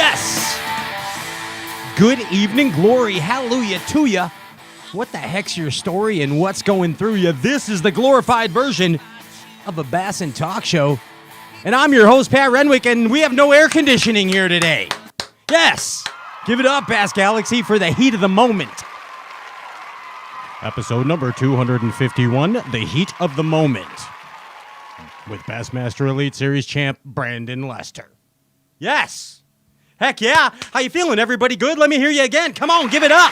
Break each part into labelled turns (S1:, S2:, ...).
S1: Yes! Good evening, glory, hallelujah to ya. What the heck's your story and what's going through you? This is the glorified version of a Bass and Talk show. And I'm your host, Pat Renwick, and we have no air conditioning here today. Yes! Give it up, Bass Galaxy, for the heat of the moment. Episode number 251, The Heat of the Moment. With Bassmaster Elite Series champ, Brandon Lester. Yes! Heck yeah! How you feeling? Everybody good? Let me hear you again. Come on, give it up!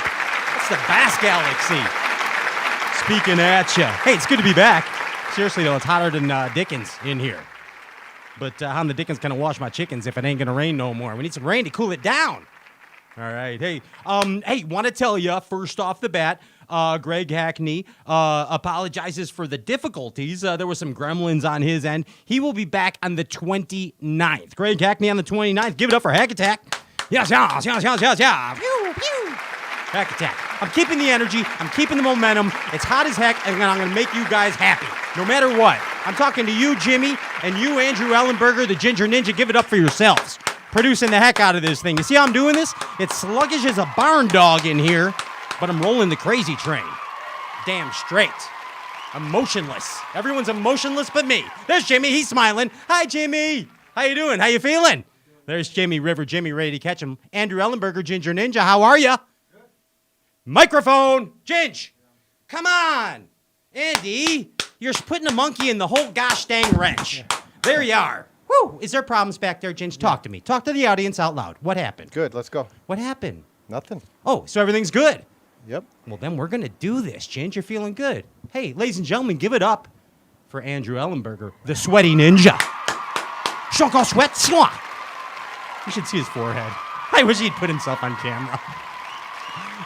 S1: It's the Bass Galaxy. Speaking at ya. Hey, it's good to be back. Seriously, though, it's hotter than Dickens in here. But how in the Dickens can I wash my chickens if it ain't gonna rain no more? We need some rain to cool it down. All right. Hey, want to tell you, first off the bat, Greg Hackney apologizes for the difficulties. There were some gremlins on his end. He will be back on the 29th. Greg Hackney on the 29th. Give it up for Hack Attack. Yes. Pew, pew. Hack Attack. I'm keeping the energy. I'm keeping the momentum. It's hot as heck, and I'm going to make you guys happy, no matter what. I'm talking to you, Jimmy, and you, Andrew Ellenberger, the Ginger Ninja. Give it up for yourselves. Producing the heck out of this thing. You see how I'm doing this? It's sluggish as a barn dog in here, but I'm rolling the crazy train. Damn straight. I'm motionless. Everyone's emotionless but me. There's Jimmy. He's smiling. Hi, Jimmy. How you doing? How you feeling? There's Jimmy River. Jimmy ready to catch him. Andrew Ellenberger, Ginger Ninja. How are you? Good. Microphone. Ginge. Come on. Andy, you're putting a monkey in the whole gosh dang wrench. There you are. Woo! Is there problems back there, Ginge? Talk to me. Talk to the audience out loud. What happened?
S2: Good, let's go.
S1: What happened?
S2: Nothing.
S1: Oh, so everything's good?
S2: Yep.
S1: Well, then we're going to do this, Ginge. You're feeling good. Hey, ladies and gentlemen, give it up for Andrew Ellenberger, the sweaty ninja. Shoko sweat swa. You should see his forehead. I wish he'd put himself on camera.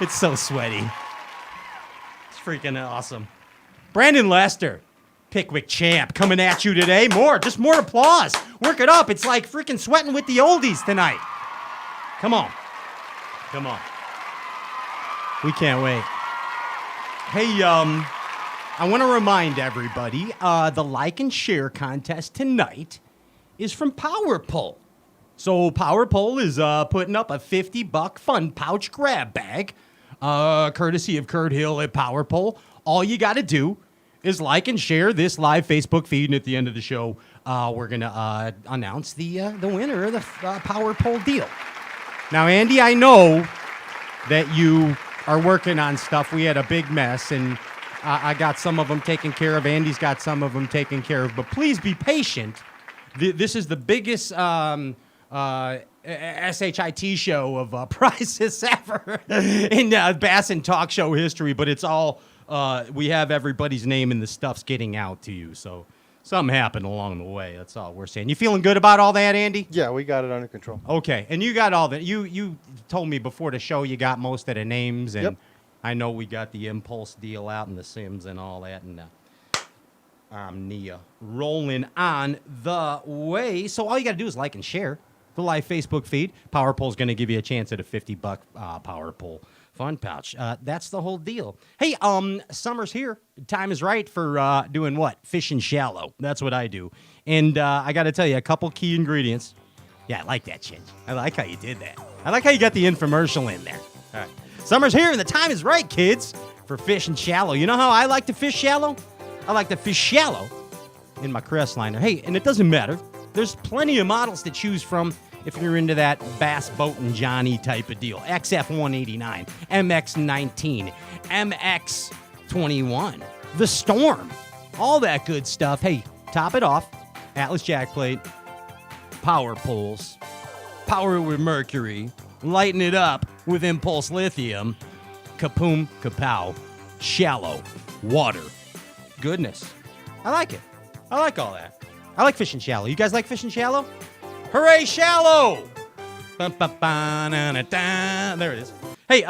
S1: It's so sweaty. It's freaking awesome. Brandon Lester. Pickwick champ coming at you today. Just more applause. Work it up. It's like freaking sweating with the oldies tonight. Come on. We can't wait. Hey, I want to remind everybody, the like and share contest tonight is from Power Pull. So Power Pull is putting up a $50 fun pouch grab bag, courtesy of Kurt Hill at Power Pull. All you got to do is like and share this live Facebook feed, and at the end of the show, we're going to announce the winner of the Power Pull deal. Now, Andy, I know that you are working on stuff. We had a big mess, and I got some of them taken care of. Andy's got some of them taken care of, but please be patient. This is the biggest SHIT show of prizes ever in Bass and Talk show history, but it's all... we have everybody's name and the stuff's getting out to you, so something happened along the way. That's all we're saying. You feeling good about all that, Andy?
S2: Yeah, we got it under control.
S1: Okay, and you got all that. You told me before the show you got most of the names, and
S2: yep.
S1: I know we got the Impulse deal out and the Sims and all that, and Omnia rolling on the way. So all you got to do is like and share the live Facebook feed. Power Pull's going to give you a chance at a $50 Power Pull fun pouch. That's the whole deal. Hey, summer's here. Time is right for doing what? Fishing shallow. That's what I do. And I got to tell you, a couple key ingredients. Yeah, I like that shit. I like how you did that. I like how you got the infomercial in there. All right. Summer's here, and the time is right, kids, for fishing shallow. You know how I like to fish shallow? I like to fish shallow in my crest liner. Hey, and it doesn't matter. There's plenty of models to choose from if you're into that Bass Boat and Johnny type of deal. XF189, MX19, MX21, the Storm, all that good stuff. Hey, top it off, Atlas jack plate, Power Pulls, power it with mercury, lighten it up with Impulse lithium, kapoom, kapow, shallow, water. Goodness. I like it. I like all that. I like fishing shallow. You guys like fishing shallow? Hooray, shallow! There it is. Hey,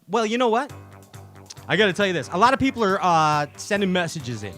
S1: well, you know what? I got to tell you this. A lot of people are sending messages in.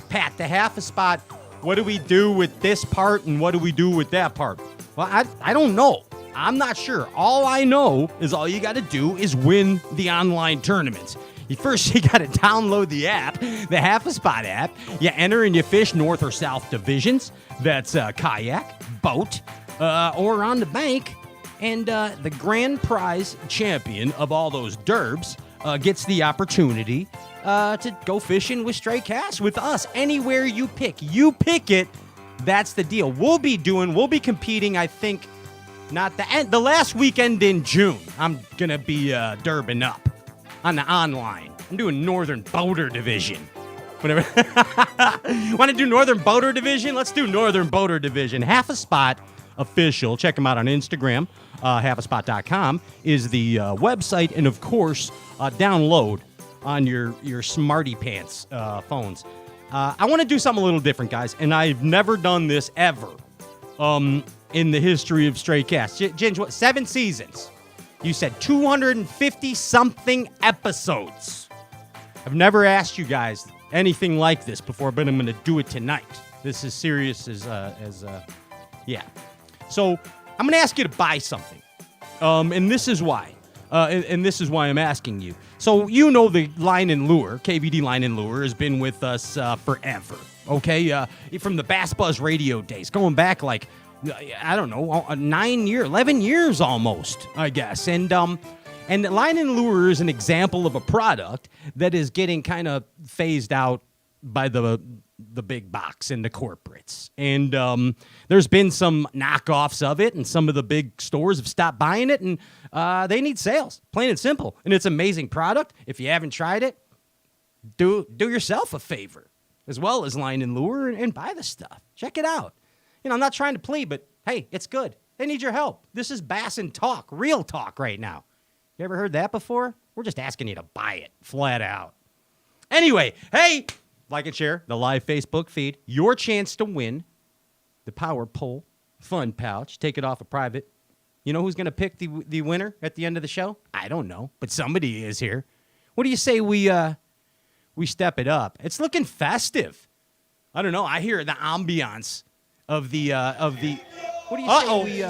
S1: Pat, the half a spot, what do we do with this part and what do we do with that part? Well, I don't know. I'm not sure. All I know is all you got to do is win the online tournaments. First, you got to download the app, the Half a Spot app. You enter and you fish North or South divisions. That's kayak, boat, or on the bank. And the grand prize champion of all those derbs gets the opportunity to go fishing with Stray Cast with us. Anywhere you pick. You pick it. That's the deal. We'll be competing, I think, not the last weekend in June. I'm going to be derbing up on the online. I'm doing Northern Boater Division. Whatever. Want to do Northern Boater Division? Let's do Northern Boater Division. Half a Spot Official. Check them out on Instagram. Halfaspot.com is the website. And, of course, download on your Smarty Pants phones. I want to do something a little different, guys. And I've never done this ever in the history of Stray Cast. Ginge, what, 7 seasons? You said 250-something episodes. I've never asked you guys anything like this before, but I'm going to do it tonight. This is serious yeah. So I'm going to ask you to buy something. And this is why. And this is why I'm asking you. So you know the Line and Lure, KVD Line and Lure, has been with us forever. Okay? From the Bass Buzz radio days, going back like, I don't know, 11 years almost, I guess. And Line and Lure is an example of a product that is getting kind of phased out by the big box and the corporates. And there's been some knockoffs of it, and some of the big stores have stopped buying it, and they need sales, plain and simple. And it's an amazing product. If you haven't tried it, do yourself a favor, as well as Line and Lure, and buy the stuff. Check it out. You know, I'm not trying to plead, but hey, it's good. They need your help. This is Bass and Talk, real talk right now. You ever heard that before? We're just asking you to buy it, flat out. Anyway, hey, like and share the live Facebook feed. Your chance to win the Power Pole Fun Pouch. Take it off a private. You know who's going to pick the winner at the end of the show? I don't know, but somebody is here. What do you say we step it up? It's looking festive. I don't know. I hear the ambiance of the what do you say we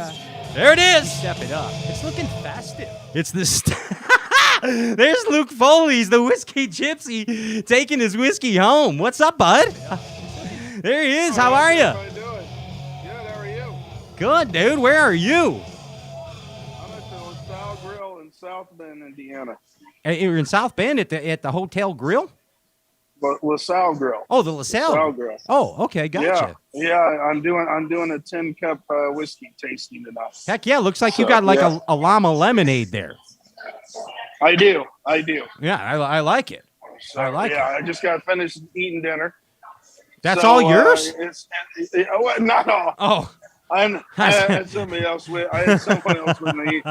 S1: there it is. Step it up. It's looking festive. It's this There's Luke Foley's the whiskey gypsy taking his whiskey home. What's up, bud? There he is. How are you?
S2: How you doing? Good. How are you?
S1: Good, dude. Where are you?
S2: I'm at the LaSalle Grill in South Bend, Indiana.
S1: You're in South Bend at the Hotel Grill?
S2: LaSalle Grill.
S1: Oh, the LaSalle
S2: Grill.
S1: Oh, okay, gotcha.
S2: Yeah. I'm doing a 10-cup whiskey tasting tonight.
S1: Heck yeah, looks like you got like a llama lemonade there.
S2: I do.
S1: Yeah, I like it.
S2: So,
S1: I like it.
S2: I just got finished eating dinner.
S1: That's all yours?
S2: Not all.
S1: Oh.
S2: I had somebody else with. I had someone else with me.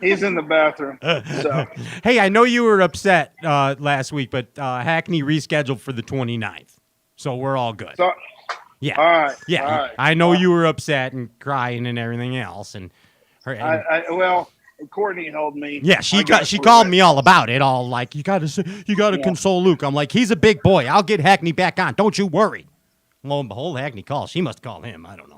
S2: He's in the bathroom. So.
S1: Hey, I know you were upset last week, but Hackney rescheduled for the 29th, so we're all good.
S2: So,
S1: yeah.
S2: All right.
S1: Yeah.
S2: All right.
S1: I know you were upset and crying and everything else, and
S2: well, Courtney held me.
S1: Yeah, she called me all about it, all like you gotta console Luke. I'm like, he's a big boy. I'll get Hackney back on. Don't you worry. Lo and behold, Hackney calls. She must call him. I don't know.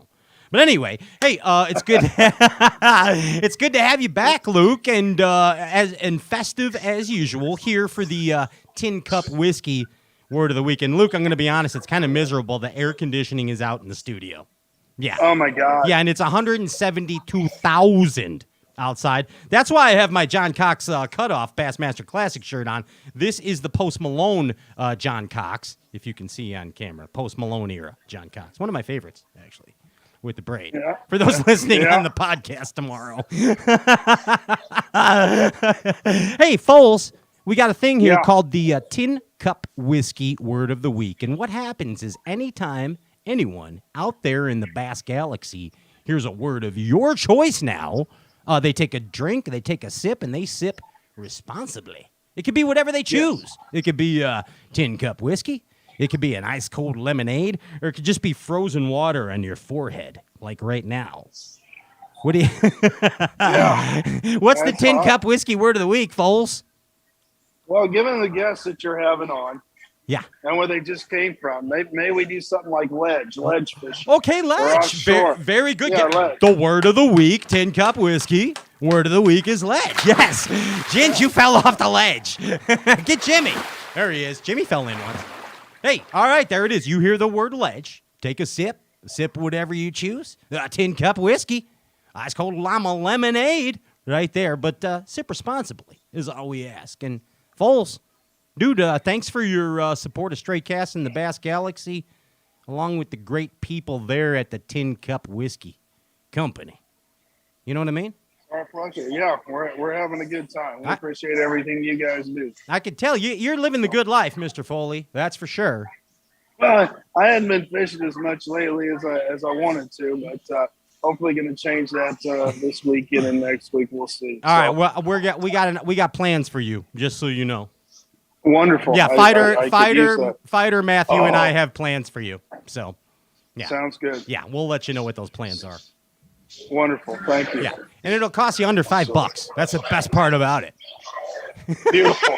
S1: But anyway, hey, it's good. It's good to have you back, Luke, and as festive as usual here for the Tin Cup Whiskey Word of the Week. And Luke, I'm going to be honest, it's kind of miserable. The air conditioning is out in the studio. Yeah.
S2: Oh my God.
S1: Yeah, and it's 172,000 outside. That's why I have my John Cox cutoff Bassmaster Classic shirt on. This is the Post Malone John Cox, if you can see on camera. Post Malone era John Cox. One of my favorites, actually. With the braid. Yeah. For those listening on the podcast tomorrow. Hey, Foles, we got a thing here called the Tin Cup Whiskey Word of the Week. And what happens is anytime anyone out there in the Bass Galaxy hears a word of your choice now, they take a drink, they take a sip, and they sip responsibly. It could be whatever they choose. Yes. It could be Tin Cup Whiskey. It could be an ice cold lemonade, or it could just be frozen water on your forehead, like right now. What do you? What's the Tin Cup Whiskey Word of the Week, Foles?
S2: Well, given the guests that you're having on,
S1: yeah,
S2: and where they just came from, may we do something like ledge fishing?
S1: Okay, ledge. Very good.
S2: Yeah, ledge.
S1: The Word of the Week, Tin Cup Whiskey. Word of the Week is ledge. Yes, Ginge, you fell off the ledge. Get Jimmy. There he is. Jimmy fell in once. Hey, all right, there it is. You hear the word ledge. Take a sip whatever you choose. Tin Cup Whiskey. Ice cold llama lemonade right there. But sip responsibly is all we ask. And Foles, dude, thanks for your support of Stray Cast and the Bass Galaxy, along with the great people there at the Tin Cup Whiskey Company. You know what I mean?
S2: Our pleasure. Yeah, we're having a good time. We appreciate everything you guys do.
S1: I could tell you're living the good life, Mr. Foley. That's for sure.
S2: Well, I hadn't been fishing as much lately as I wanted to, but hopefully going to change that this weekend and next week. We'll see.
S1: All right, well, we got plans for you, just so you know.
S2: Wonderful.
S1: Yeah, fighter Matthew and I
S2: Oh.
S1: have plans for you. So, yeah.
S2: Sounds good.
S1: Yeah, we'll let you know what those plans are.
S2: Wonderful. Thank you.
S1: Yeah, and it'll cost you under $5. That's the best part about it.
S2: Beautiful.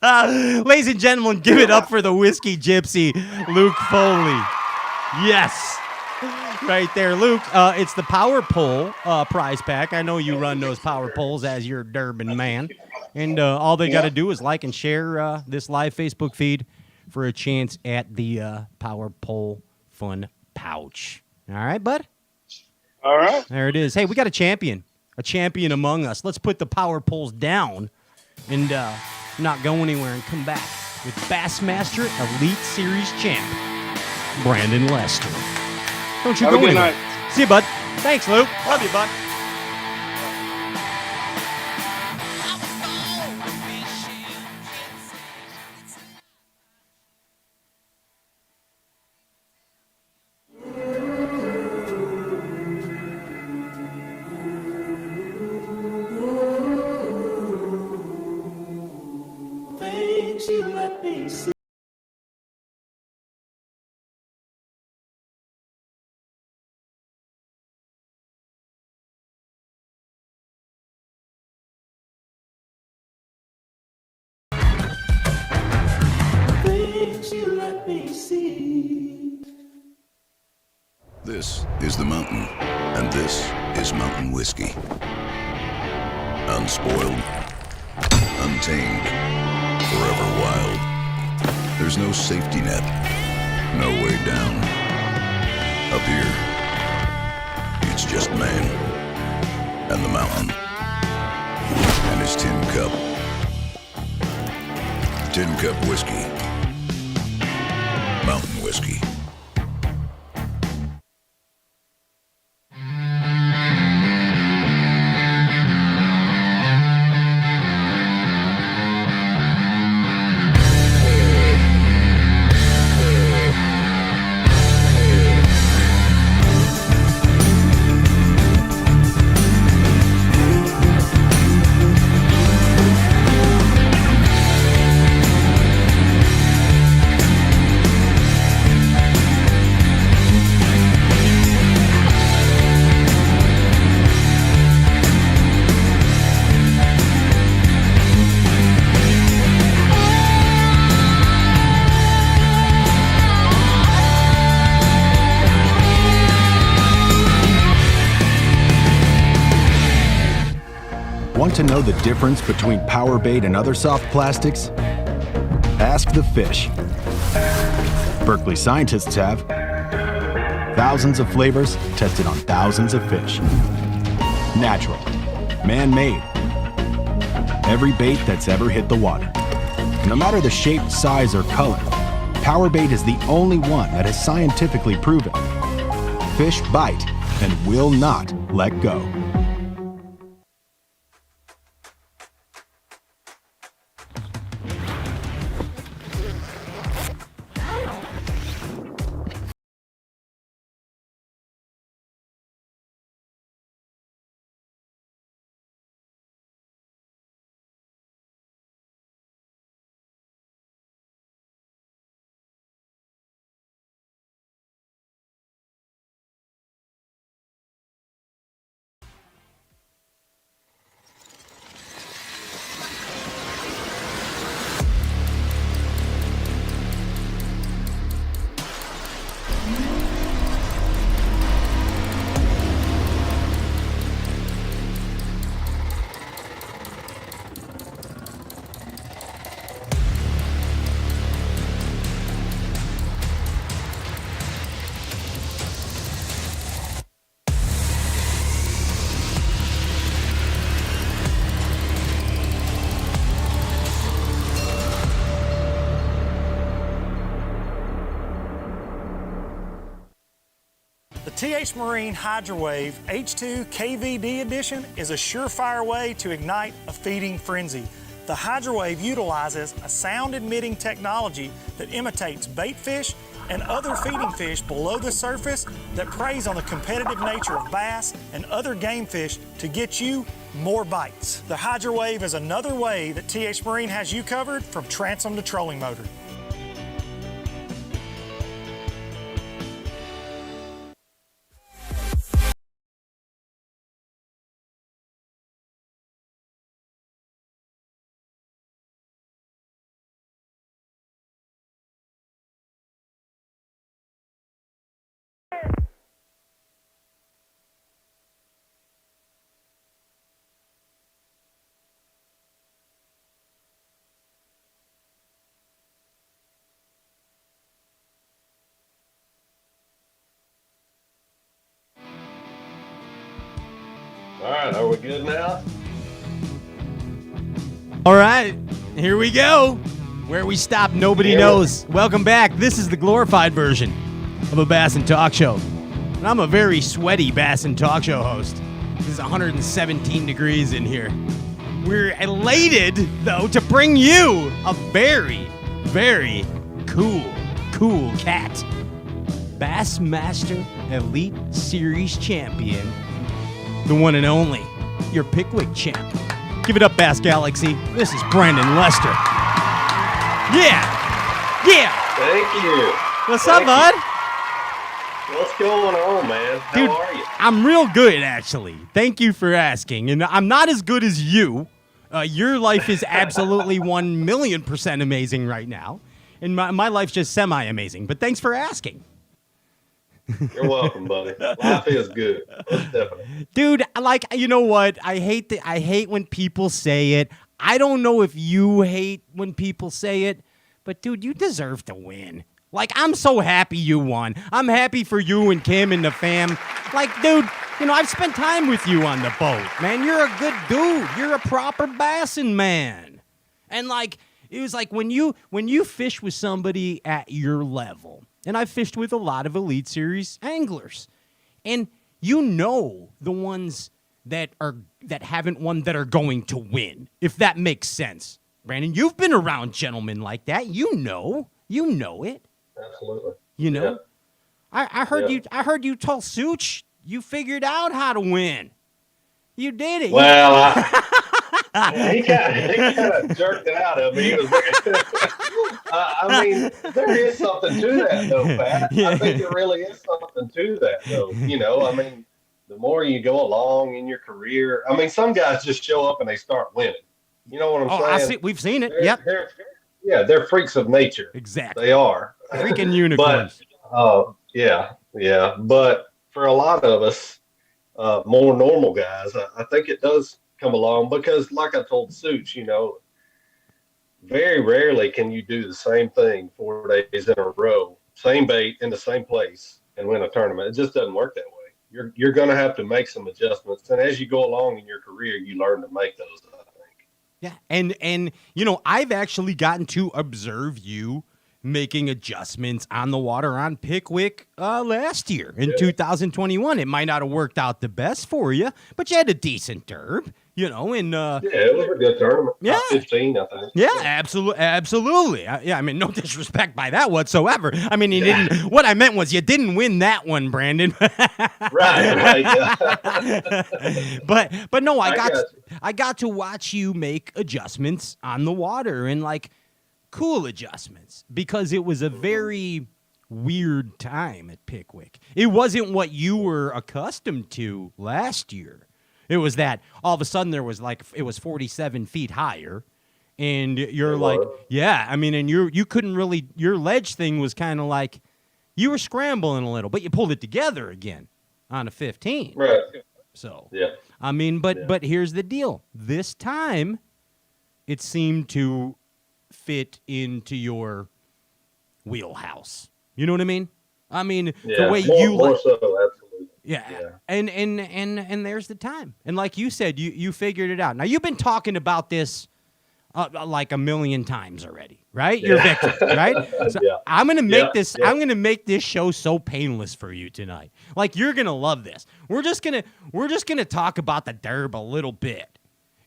S1: Ladies and gentlemen, give it up for the whiskey gypsy, Luke Foley. Yes. Right there, Luke. It's the Power Pole prize pack. I know you run those Power Poles as your Durban man. And all they got to do is like and share this live Facebook feed for a chance at the Power Pole Fun Pouch. All right, bud?
S2: All right.
S1: There it is. Hey, we got a champion among us. Let's put the Power Poles down and not go anywhere and come back with Bassmaster Elite Series champ, Brandon Lester. Don't you
S2: Have a
S1: go
S2: good
S1: anywhere.
S2: night.
S1: See you, bud. Thanks, Luke. Love you, bud.
S3: Things you let me see. Things you let me see.
S4: This is the mountain, and this is mountain whiskey. Unspoiled, untamed, forever wild. There's no safety net, no way down. Up here, it's just man, and the mountain, and his tin cup. Tin Cup Whiskey. Mountain Whiskey.
S5: Want to know the difference between power bait and other soft plastics? Ask the fish. Berkeley scientists have. Thousands of flavors tested on thousands of fish. Natural. Man-made. Every bait that's ever hit the water. No matter the shape, size, or color, power bait is the only one that is scientifically proven. Fish bite and will not let go.
S6: TH Marine HydroWave H2 KVD Edition is a surefire way to ignite a feeding frenzy. The HydroWave utilizes a sound-emitting technology that imitates bait fish and other feeding fish below the surface that preys on the competitive nature of bass and other game fish to get you more bites. The HydroWave is another way that TH Marine has you covered from transom to trolling motor.
S7: All right, are we good now?
S1: All right, here we go. Where we stop, nobody knows. Welcome back. This is the glorified version of a Bass and Talk Show. And I'm a very sweaty Bass and Talk Show host. This is 117 degrees in here. We're elated, though, to bring you a very, very cool cat. Bassmaster Elite Series champion. The one and only, your Pickwick champ. Give it up, Bass Galaxy. This is Brandon Lester. Yeah.
S7: Thank you.
S1: What's up, bud?
S7: What's going on, man?
S1: Dude,
S7: How are you?
S1: I'm real good, actually. Thank you for asking. And I'm not as good as you. Your life is absolutely 1,000,000% amazing right now. And my life's just semi-amazing. But thanks for asking.
S7: You're welcome, buddy. Life is good. Most definitely.
S1: Dude, like, you know what? I hate when people say it. I don't know if you hate when people say it, but dude, you deserve to win. Like, I'm so happy you won. I'm happy for you and Kim and the fam. Like, dude, you know, I've spent time with you on the boat, man. You're a good dude. You're a proper bassin' man. And like, it was like when you fish with somebody at your level, and I've fished with a lot of Elite Series anglers, and you know the ones that haven't won that are going to win, if that makes sense. Brandon, you've been around gentlemen like that. You know it.
S7: Absolutely.
S1: You know.
S7: Yeah.
S1: I heard you told Such you figured out how to win. You did it.
S7: Well, he kind of jerked it out of me. He was I mean, there is something to that, though, Pat.
S1: Yeah.
S7: I think there really is something to that, though. You know, I mean, the more you go along in your career, I mean, some guys just show up and they start winning. You know what I'm saying?
S1: I see. We've seen it. Yep.
S7: They're freaks of nature.
S1: Exactly.
S7: They are.
S1: Freaking unicorns.
S7: But, yeah. But for a lot of us, more normal guys, I think it does come along because, like I told Such, you know, very rarely can you do the same thing 4 days in a row, same bait in the same place, and win a tournament. It just doesn't work that way. You're going to have to make some adjustments, and as you go along in your career, you learn to make those, I think.
S1: Yeah, and you know, I've actually gotten to observe you making adjustments on the water on Pickwick last year in 2021. It might not have worked out the best for you, but you had a decent derb, you know. And
S7: it was a good tournament.
S1: Yeah,
S7: 15, I think.
S1: Yeah, absolutely. I mean, no disrespect by that whatsoever. I mean, you didn't. What I meant was you didn't win that one, Brandon.
S7: right. Yeah.
S1: but no, I got to watch you make adjustments on the water and like cool adjustments because it was a very weird time at Pickwick. It wasn't what you were accustomed to last year. It was that all of a sudden it was 47 feet higher, and you're like, yeah, I mean, and you couldn't really, your ledge thing was kind of like, you were scrambling a little, but you pulled it together again on a 15.
S7: Right.
S1: So,
S7: yeah.
S1: I mean, but here's the deal. This time, it seemed to fit into your wheelhouse. You know what I mean? I mean, the way
S7: more so, absolutely.
S1: Yeah. And there's the time. And like you said, you figured it out. Now you've been talking about this like a million times already, right? Your victory, right? So
S7: Yeah.
S1: I'm gonna make
S7: Yeah,
S1: this.
S7: yeah.
S1: I'm gonna make this show so painless for you tonight. Like you're gonna love this. We're just gonna talk about the derb a little bit,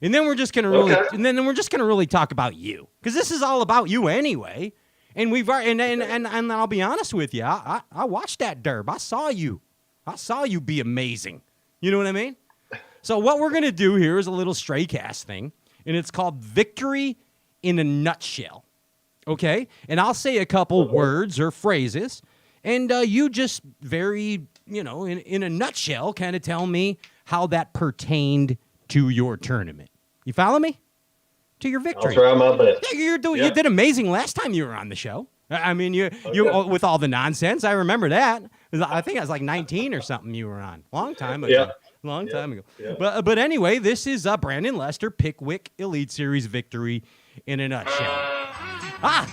S1: and then we're just gonna really talk about you, because this is all about you anyway. And and I'll be honest with you. I watched that derb. I saw you be amazing. You know what I mean? So what we're gonna do here is a little stray cast thing. And it's called Victory in a Nutshell, okay? And I'll say a couple words or phrases, and you just very, in a nutshell, kind of tell me how that pertained to your tournament. You follow me? To your victory.
S7: I'll try my best.
S1: Yeah, you did amazing last time you were on the show. I mean, you with all the nonsense. I remember that. I think I was like 19 or something you were on. Long time ago.
S7: Yeah.
S1: Long time ago.
S7: Yeah.
S1: But anyway, this is Brandon Lester Pickwick Elite Series victory in a nutshell.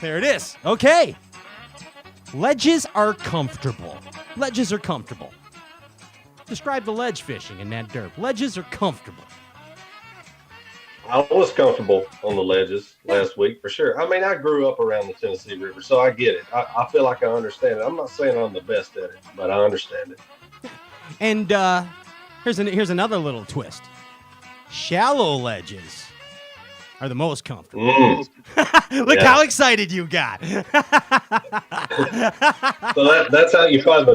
S1: There it is. Okay. Ledges are comfortable. Ledges are comfortable. Describe the ledge fishing in that derb. Ledges are comfortable.
S7: I was comfortable on the ledges last week for sure. I mean, I grew up around the Tennessee River, so I get it. I feel like I understand it. I'm not saying I'm the best at it, but I understand it.
S1: And here's another little twist. Shallow ledges are the most comfortable. Look how excited you got.
S7: So that's how you find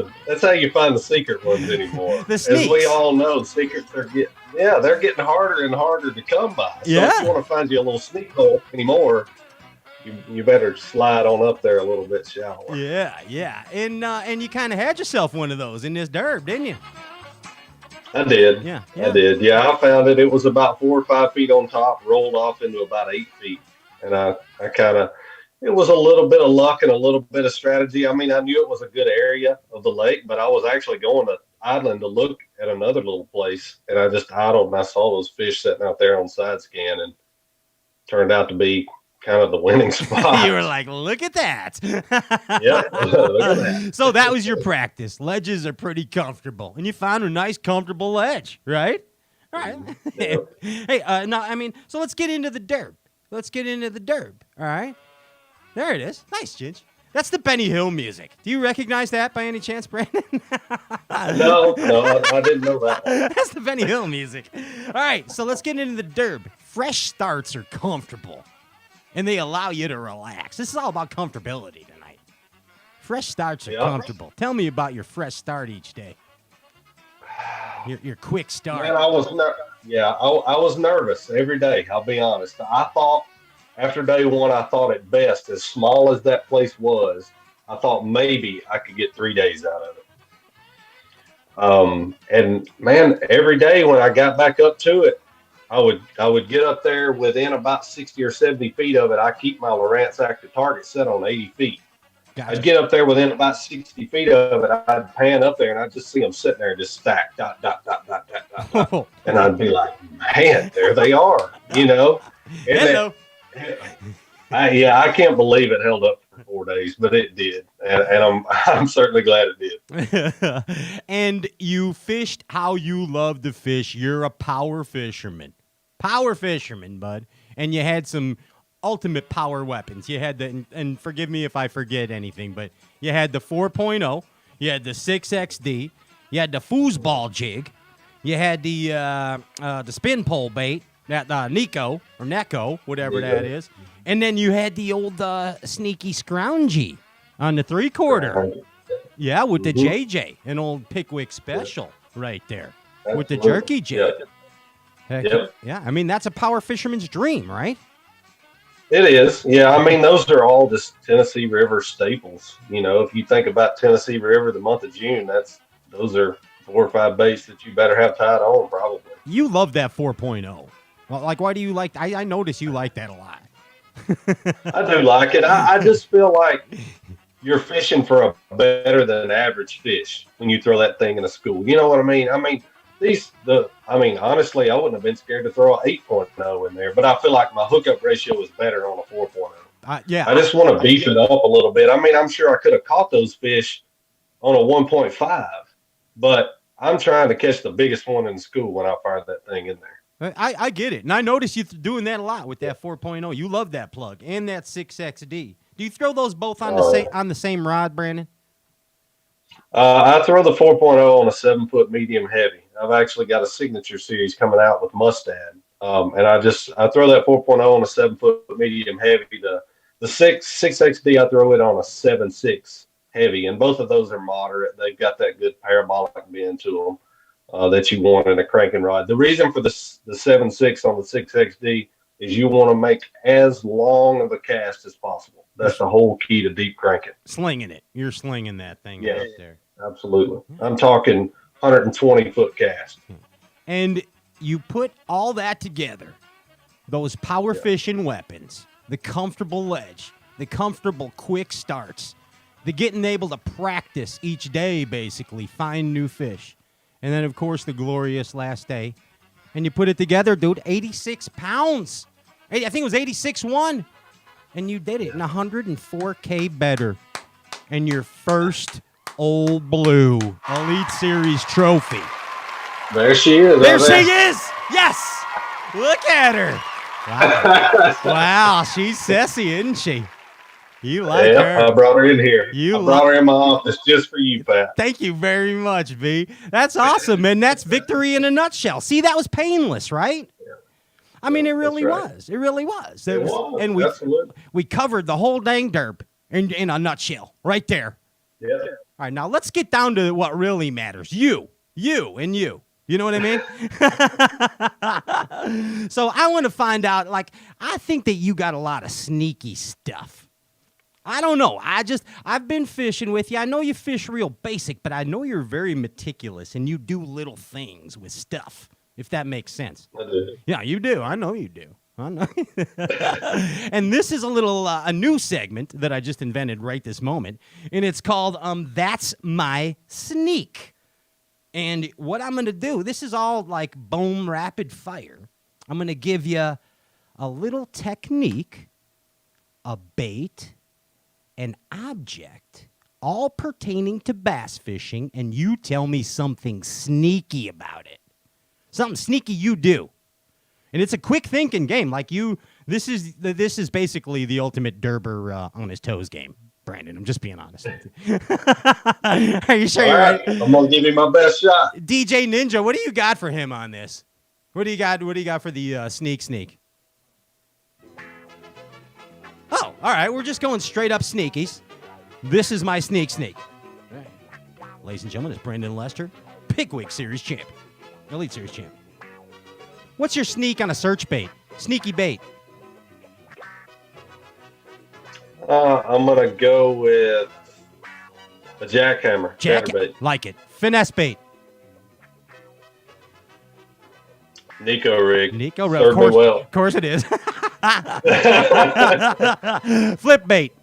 S7: the secret ones anymore.
S1: The
S7: As
S1: sneaks.
S7: we all know, secrets are they're getting harder and harder to come by. So if you want to find you a little sneak hole anymore, you better slide on up there a little bit shallower.
S1: Yeah. And you kind of had yourself one of those in this derb, didn't you?
S7: I did.
S1: Yeah.
S7: I did. Yeah, I found it. It was about 4 or 5 feet on top, rolled off into about 8 feet. And it was a little bit of luck and a little bit of strategy. I mean, I knew it was a good area of the lake, but I was actually going to idling to look at another little place. And I just idled and I saw those fish sitting out there on side scan, and turned out to be kind of the winning spot.
S1: You were like, look at that.
S7: Yeah, look at that.
S1: So that was your practice. Ledges are pretty comfortable. And you found a nice, comfortable ledge, right? All right.
S7: Yeah.
S1: Hey, no, I mean, so let's get into the derb. All right? There it is. Nice, Ginge. That's the Benny Hill music. Do you recognize that by any chance, Brandon?
S7: No, I didn't know that.
S1: That's the Benny Hill music. All right, so let's get into the derb. Fresh starts are comfortable, and they allow you to relax. This is all about comfortability tonight. Fresh starts are comfortable. Tell me about your fresh start each day. Your quick start.
S7: Man, I was nervous every day. I'll be honest. I thought after day one, I thought at best, as small as that place was, I thought maybe I could get 3 days out of it. And man, every day when I got back up to it, I would get up there within about 60 or 70 feet of it. I keep my Lowrance active target set on 80 feet.
S1: Gotcha.
S7: I'd get up there within about 60 feet of it. I'd pan up there and I'd just see them sitting there just stacked, dot, dot, dot, dot, dot, dot, dot. And I'd be like, man, there they are, you know? And
S1: Hello.
S7: I can't believe it held up for 4 days, but it did. And I'm certainly glad it did.
S1: And you fished how you love to fish. You're a power fisherman. Power fisherman, bud. And you had some ultimate power weapons. You had and forgive me if I forget anything, but you had the 4.0, you had the 6XD, you had the foosball jig, you had the spin pole bait, that Nico or Neko, whatever that is, and then you had the old sneaky scroungy on the 3/4. Yeah, with the JJ, an old Pickwick special right there with the jerky jig. Heck, yeah, I mean that's a power fisherman's dream, right?
S7: It is. Yeah, I mean, those are all just Tennessee River staples. You know, if you think about Tennessee River, the month of June, those are 4 or 5 baits that you better have tied on, probably.
S1: You love that 4.0. Well, like, why do you like? I notice you like that a lot.
S7: I do like it. I just feel like you're fishing for a better than average fish when you throw that thing in a school. You know what I mean? I mean, honestly, I wouldn't have been scared to throw an 8.0 in there, but I feel like my hookup ratio is better on a 4.0.
S1: Yeah.
S7: I just want to beef it up a little bit. I mean, I'm sure I could have caught those fish on a 1.5, but I'm trying to catch the biggest one in the school when I fire that thing in there.
S1: I get it. And I noticed you doing that a lot with that 4.0. You love that plug and that 6XD. Do you throw those both on the same rod, Brandon?
S7: I throw the 4.0 on a 7-foot medium heavy. I've actually got a signature series coming out with Mustad. And I throw that 4.0 on a 7-foot medium heavy. The 6XD, I throw it on a 7.6 heavy. And both of those are moderate. They've got that good parabolic bend to them that you want in a cranking rod. The reason for the 7.6 on the 6XD is you want to make as long of a cast as possible. That's the whole key to deep cranking.
S1: Slinging it. You're slinging that thing out there.
S7: Absolutely. I'm talking 120-foot cast.
S1: And you put all that together, those power fishing weapons, the comfortable ledge, the comfortable quick starts, the getting able to practice each day, basically, find new fish. And then, of course, the glorious last day. And you put it together, dude, 86 pounds. I think it was 86.1. And you did it in 104K better. And your first Old Blue Elite Series trophy.
S7: There she is.
S1: There she is. Yes. Look at her. Wow. Wow. She's sassy, isn't she? You like her.
S7: I brought her in here. I brought her in my office just for you, Pat.
S1: Thank you very much, V. That's awesome, man. That's victory in a nutshell. See, that was painless, right? Yeah. I mean, it really was. It really was.
S7: It was.
S1: And we covered the whole dang derp in a nutshell right there.
S7: Yeah.
S1: All right, now let's get down to what really matters. You, and you. You know what I mean? So I want to find out, I think that you got a lot of sneaky stuff. I don't know. I've been fishing with you. I know you fish real basic, but I know you're very meticulous and you do little things with stuff, if that makes sense.
S7: I do.
S1: Yeah, you do. I know you do. I know. And this is a new segment that I just invented right this moment, and it's called That's My Sneak. And what I'm going to do, this is all like boom rapid fire. I'm going to give you a little technique, a bait, an object, all pertaining to bass fishing, and you tell me something sneaky about it. Something sneaky you do. And it's a quick thinking game. This is basically the ultimate Derber on his toes game, Brandon. I'm just being honest with you. Are you sure you're right?
S7: I'm going to give you my best shot.
S1: DJ Ninja, what do you got for him on this? What do you got for the sneak? Oh, all right. We're just going straight up sneakies. This is my sneak. Right. Ladies and gentlemen, it's Brandon Lester, Pickwick Series champion, Elite Series champion. What's your sneak on a search bait? Sneaky bait.
S7: I'm going to go with a jackhammer. Chatterbait.
S1: Like it. Finesse bait.
S7: Nico rig.
S1: Of course it is. Flip bait.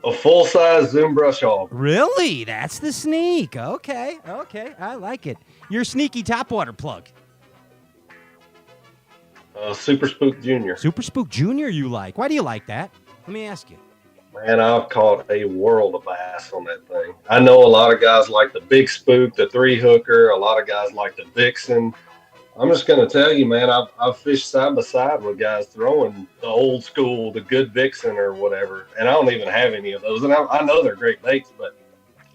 S7: A full-size Zoom brush hog.
S1: Really? That's the sneak. Okay. I like it. Your sneaky topwater plug.
S7: Super Spook Junior.
S1: Super Spook Junior you like. Why do you like that? Let me ask you.
S7: Man, I've caught a world of bass on that thing. I know a lot of guys like the Big Spook, the 3-hooker. A lot of guys like the Vixen. I'm just going to tell you, man, I've fished side by side with guys throwing the old school, the good Vixen or whatever, and I don't even have any of those. And I know they're great baits, but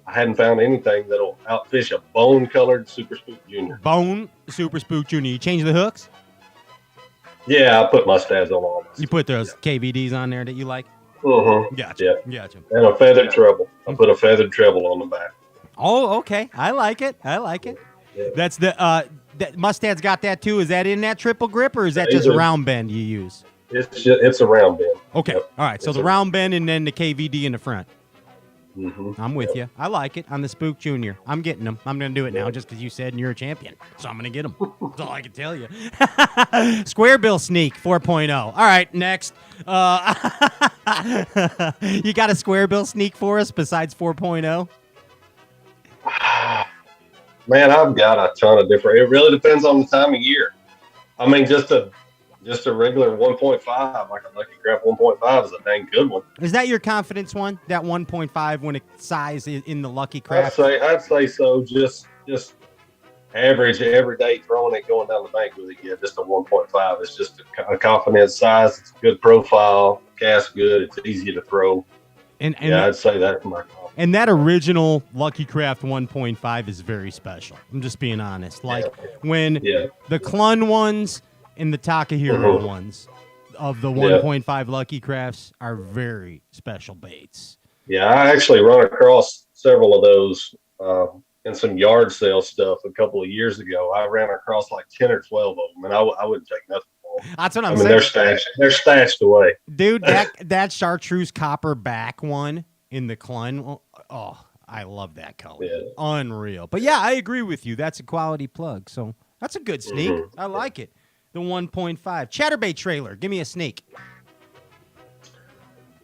S7: I hadn't found anything that'll outfish a bone-colored Super Spook Junior.
S1: Bone Super Spook Junior. You change the hooks?
S7: Yeah, I put mustads on all.
S1: You put those KVDs on there that you like?
S7: Mm-hmm.
S1: Gotcha.
S7: Yeah. And a feathered treble. I put a feathered treble on the back.
S1: Oh, okay. I like it. Yeah. That's the that Mustad's got that too. Is that in that triple grip, or is that just a round bend you use?
S7: It's a round bend.
S1: Okay. Yep. All right. So the round bend and then the KVD in the front.
S7: Mm-hmm.
S1: I'm with you. I like it on the Spook Junior. I'm getting them. I'm going to do it now just because you said you're a champion. So I'm going to get them. That's all I can tell you. Square Bill Sneak 4.0. All right, next. You got a Square Bill Sneak for us besides 4.0?
S7: Man, I've got a ton of different. It really depends on the time of year. I mean, just a regular 1.5, like a Lucky Craft 1.5 is a dang good one.
S1: Is that your confidence one? That 1.5 when it size in the Lucky Craft?
S7: I'd say so. Just average every day throwing it going down the bank with it. Yeah, just a 1.5. It's just a confident size. It's a good profile. Cast good. It's easy to throw.
S1: And
S7: Yeah, I'd say that for my call.
S1: And that original Lucky Craft 1.5 is very special. I'm just being honest. Like when the Clun ones and the Takahiro ones of the 1.5 Lucky Crafts are very special baits.
S7: Yeah, I actually run across several of those in some yard sale stuff a couple of years ago. I ran across like 10 or 12 of them, and I wouldn't take nothing for them.
S1: That's what I'm saying.
S7: They're stashed away.
S1: Dude, that chartreuse copper back one in the Clun, oh, I love that color. Yeah. Unreal. But yeah, I agree with you. That's a quality plug. So that's a good sneak. I like it. The 1.5. Chatterbait trailer. Give me a sneak.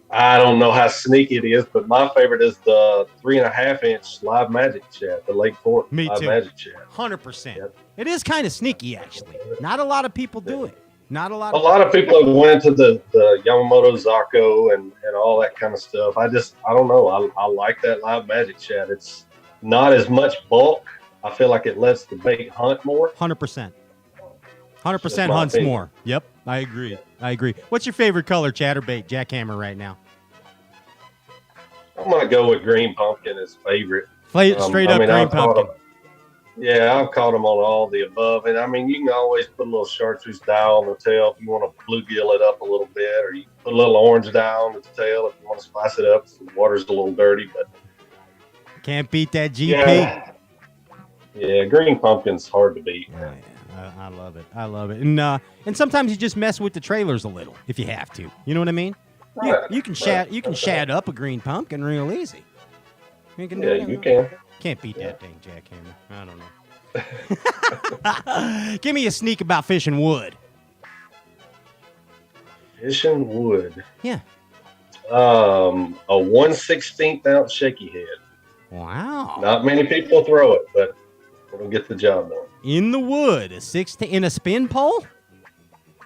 S7: I don't know how sneaky it is, but my favorite is the 3.5-inch Live Magic Chat, the Lake Fork Live Magic Chat.
S1: 100%. Yep. It is kind of sneaky, actually. Not a lot of people do it. Not a lot.
S7: A lot of people have went to the Yamamoto Zako and all that kind of stuff. I don't know. I like that Live Magic Chat. It's not as much bulk. I feel like it lets the bait hunt more.
S1: 100%. 100% hunts more. Yep, I agree. I agree. What's your favorite color chatterbait jackhammer right now?
S7: I'm gonna go with green pumpkin as favorite.
S1: Straight up green pumpkin.
S7: I've caught them on all the above, and I mean, you can always put a little chartreuse dye on the tail if you want to bluegill it up a little bit, or you can put a little orange dye on the tail if you want to spice it up. The water's a little dirty, but
S1: can't beat that GP.
S7: Yeah, green pumpkin's hard to beat.
S1: Yeah. I love it. I love it. And sometimes you just mess with the trailers a little if you have to. You know what I mean?
S7: Right.
S1: You can shad up a green pumpkin real easy. You can do it.
S7: You can.
S1: Can't beat that thing, jackhammer. I don't know. Give me a sneak about fishing wood.
S7: Fishing wood.
S1: Yeah.
S7: A 1/16 ounce shaky head.
S1: Wow.
S7: Not many people throw it, but it'll get the job done.
S1: In the wood, in a spin pole.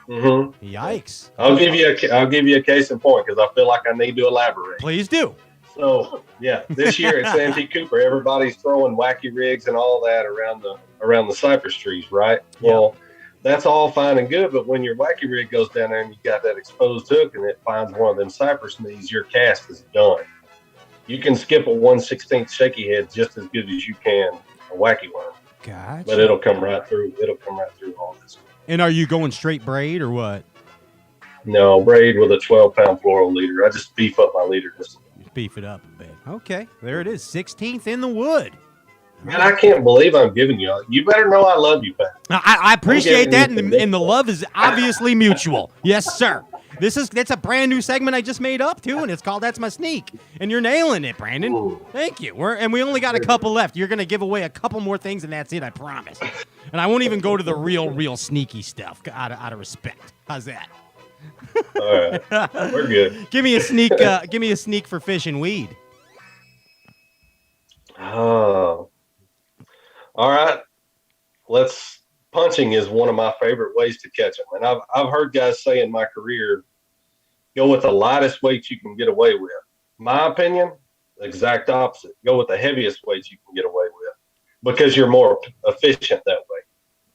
S7: Mm-hmm.
S1: Yikes!
S7: I'll give you a case in point because I feel like I need to elaborate.
S1: Please do.
S7: So yeah, this year at Santee Cooper, everybody's throwing wacky rigs and all that around the cypress trees, right?
S1: Yeah.
S7: Well, that's all fine and good, but when your wacky rig goes down there and you got that exposed hook and it finds one of them cypress knees, your cast is done. You can skip a 1/16 shaky head just as good as you can a wacky worm.
S1: Gotcha.
S7: But it'll come right through. It'll come right through all this.
S1: And are you going straight braid or what?
S7: No, braid with a 12-pound floral leader. I just beef up my leader just
S1: beef it up a bit. Okay, there it is. 16th in the wood.
S7: Man, I can't believe I'm giving you. You better know I love you, Pat.
S1: I appreciate that, and the love is obviously mutual. Yes, sir. That's a brand new segment I just made up too, and it's called "That's My Sneak." And you're nailing it, Brandon. Ooh. Thank you. We only got a couple left. You're gonna give away a couple more things, and that's it. I promise. And I won't even go to the real sneaky stuff out of respect. How's that?
S7: All right, we're good.
S1: Give me a sneak. Give me a sneak for fishing weed.
S7: Oh, all right. Punching is one of my favorite ways to catch them, and I've heard guys say in my career, go with the lightest weights you can get away with. My opinion, the exact opposite. Go with the heaviest weights you can get away with, because you're more efficient that way.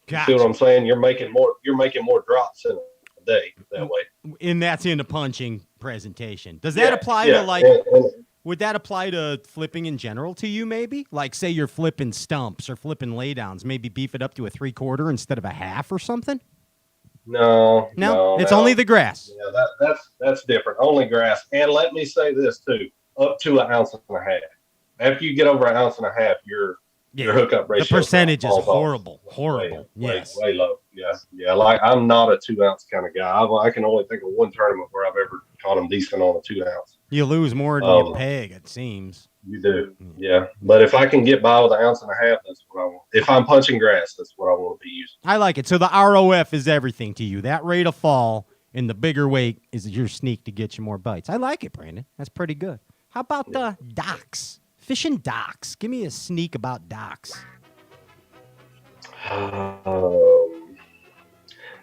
S1: Gotcha.
S7: You see what I'm saying? You're making more drops in a day that way.
S1: And that's in the punching presentation. Does that apply to would that apply to flipping in general to you maybe? Like say you're flipping stumps or flipping laydowns, maybe beef it up to a 3/4 instead of a half or something?
S7: No.
S1: It's only the grass.
S7: Yeah, that's different. Only grass. And let me say this too, up to 1.5 ounces. After you get over 1.5 ounces, your hookup ratio.
S1: The percentage is horrible. Yes.
S7: Way low. Yeah. Like I'm not a 2 ounce kind of guy. I can only think of one tournament where I've ever caught them decent on a 2 ounce.
S1: You lose more than you peg, it seems.
S7: You do. Yeah. But if I can get by with 1.5 ounces, that's what I want. If I'm punching grass, that's what I want to be using.
S1: I like it. So the ROF is everything to you. That rate of fall and the bigger weight is your sneak to get you more bites. I like it, Brandon. That's pretty good. How about the docks? Fishing docks. Give me a sneak about docks.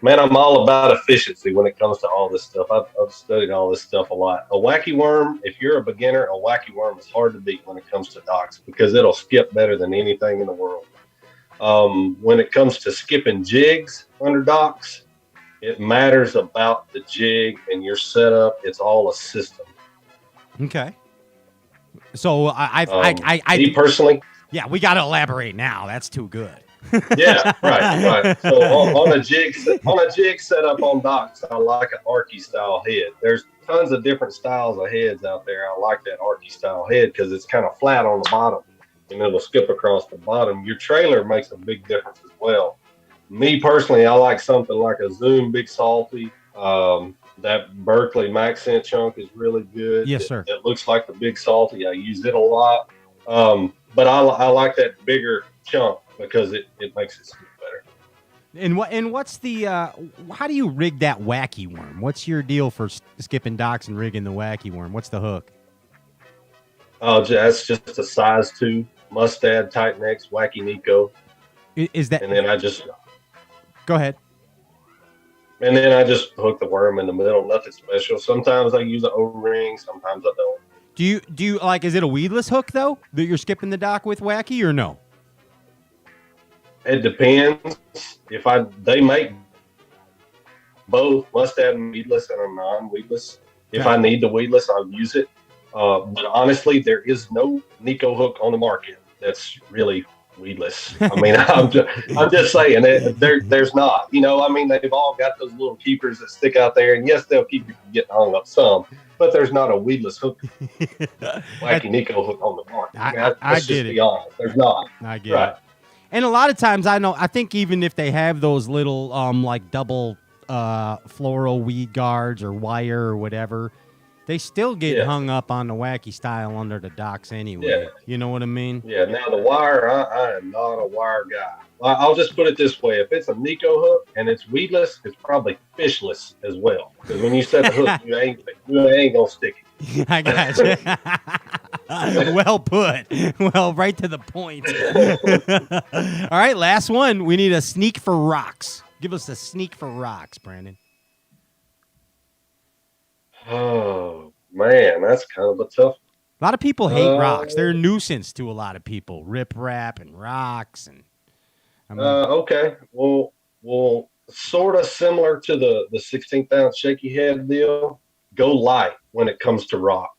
S7: Man, I'm all about efficiency when it comes to all this stuff. I've studied all this stuff a lot. A wacky worm, if you're a beginner, a wacky worm is hard to beat when it comes to docks because it'll skip better than anything in the world. When it comes to skipping jigs under docks, it matters about the jig and your setup. It's all a system.
S1: Okay. So
S7: Me personally,
S1: yeah, we got to elaborate now. That's too good.
S7: yeah, right. So on a jig setup on docks, I like an archy style head. There's tons of different styles of heads out there. I like that archy style head because it's kind of flat on the bottom and it'll skip across the bottom. Your trailer makes a big difference as well. Me personally, I like something like a Zoom Big Salty. That Berkeley Maxent chunk is really good.
S1: Yes, sir.
S7: It looks like the Big Salty. I use it a lot. But I like that bigger chunk because it makes it skip better.
S1: And what's the how do you rig that wacky worm? What's your deal for skipping docks and rigging the wacky worm? What's the hook?
S7: Oh, that's just a size 2 Mustad Titan X Wacky Nico.
S1: Is that?
S7: And then I just
S1: Go ahead.
S7: And then I just hook the worm in the middle. Nothing special. Sometimes I use an O-ring. Sometimes I don't.
S1: Do you like? Is it a weedless hook though that you're skipping the dock with wacky or no?
S7: It depends. They make both Mustad and weedless and a non-weedless. If I need the weedless, I'll use it. But honestly, there is no Nico hook on the market that's really weedless. I mean, I'm just saying there's not. You know, I mean, they've all got those little keepers that stick out there, and yes, they'll keep you from getting hung up some. But there's not a weedless hook, wacky Nico hook on the market.
S1: I
S7: Let's
S1: get
S7: just
S1: it.
S7: be honest. There's not.
S1: I get it. And a lot of times I think even if they have those little like double floral weed guards or wire or whatever, they still get hung up on the wacky style under the docks anyway.
S7: Yeah.
S1: You know what I mean?
S7: Yeah. Now the wire, I am not a wire guy. I'll just put it this way: if it's a Nico hook and it's weedless, it's probably fishless as well. Because when you set the hook, you ain't gonna stick it.
S1: I got you. Well put. Well, right to the point. All right, last one. We need a sneak for rocks. Give us a sneak for rocks, Brandon.
S7: Oh man, that's kind of a tough.
S1: A lot of people hate rocks. They're a nuisance to a lot of people. Rip rap and rocks and. I mean,
S7: Okay. Well, sort of similar to the 16th ounce shaky head deal. Go light when it comes to rock.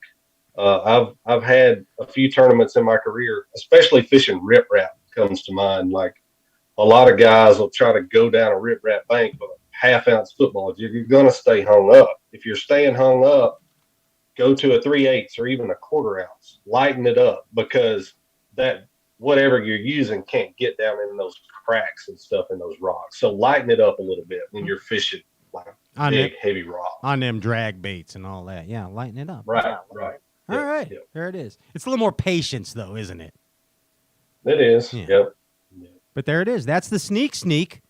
S7: I've had a few tournaments in my career, especially fishing rip rap comes to mind. Like a lot of guys will try to go down a rip rap bank with a half-ounce football jig. You're gonna stay hung up. If you're staying hung up, go to a 3/8 or even a 1/4 ounce. Lighten it up because that whatever you're using can't get down in those cracks and stuff in those rocks. So lighten it up a little bit when you're fishing like big, heavy rock.
S1: On them drag baits and all that. Yeah, lighten it up.
S7: Right.
S1: All right. There it is. It's a little more patience, though, isn't it?
S7: It is.
S1: Yeah.
S7: Yep.
S1: But there it is. That's the sneak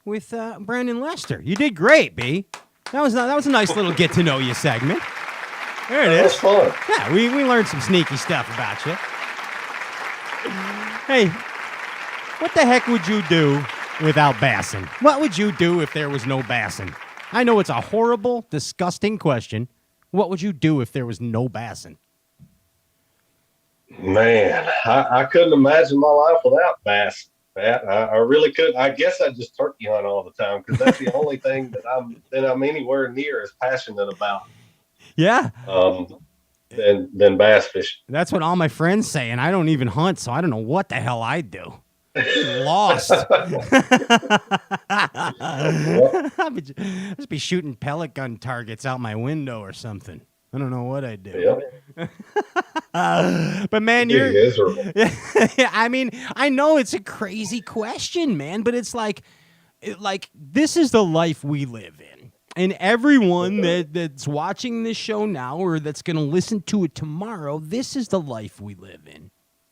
S1: with Brandon Lester. You did great, B. That was a nice little get to know you segment. There it is.
S7: That's fun.
S1: Yeah, we learned some sneaky stuff about you. Hey, what the heck would you do without bassing? What would you do if there was no bassing? I know it's a horrible, disgusting question. What would you do if there was no bassing?
S7: Man, I couldn't imagine my life without bass. Pat, I really couldn't. I guess I just turkey hunt all the time because that's the only thing that I'm anywhere near as passionate about.
S1: Yeah.
S7: Than bass fishing.
S1: That's what all my friends say, and I don't even hunt, so I don't know what the hell I'd do. Lost. I'd just be shooting pellet gun targets out my window or something. I don't know what I'd do. But man, I mean, I know it's a crazy question, man, but it's like this is the life we live in. And everyone that's watching this show now or that's going to listen to it tomorrow, this is the life we live in.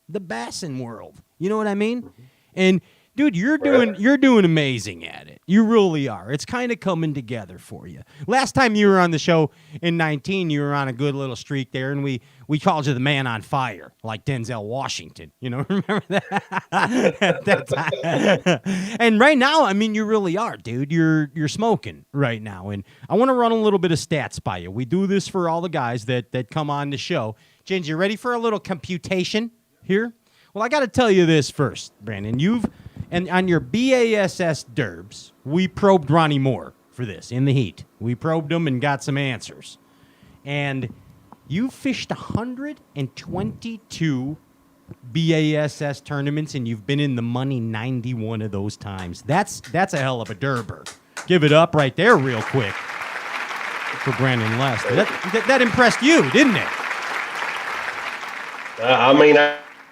S1: The bassin world. You know what I mean? Mm-hmm. And dude, you're doing amazing at it. You really are. It's kind of coming together for you. Last time you were on the show in 19, you were on a good little streak there, and we called you the man on fire, like Denzel Washington. You know, remember that? At that time. And right now, I mean, you really are, dude. You're smoking right now. And I want to run a little bit of stats by you. We do this for all the guys that come on the show. James, you ready for a little computation here? Well, I got to tell you this first, Brandon. And on your BASS derbs, we probed Ronnie Moore for this in the heat. We probed him and got some answers. And you fished 122 BASS tournaments, and you've been in the money 91 of those times. That's a hell of a derber. Give it up right there real quick for Brandon Lester. That impressed you, didn't it?
S7: I mean,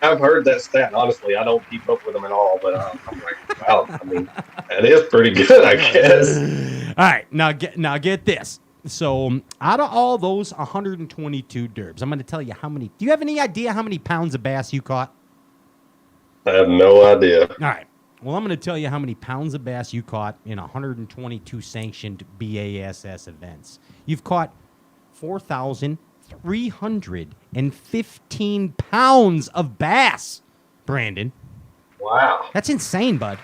S7: I've heard that stat. Honestly, I don't keep up with them at all, but I'm like, wow. I mean, that is pretty good, I guess.
S1: All right, now get this. So out of all those 122 derbs, I'm going to tell you how many. Do you have any idea how many pounds of bass you caught?
S7: I have no idea.
S1: All right. Well, I'm going to tell you how many pounds of bass you caught in 122 sanctioned BASS events. You've caught 4,315 pounds of bass, Brandon.
S7: Wow.
S1: That's insane, bud.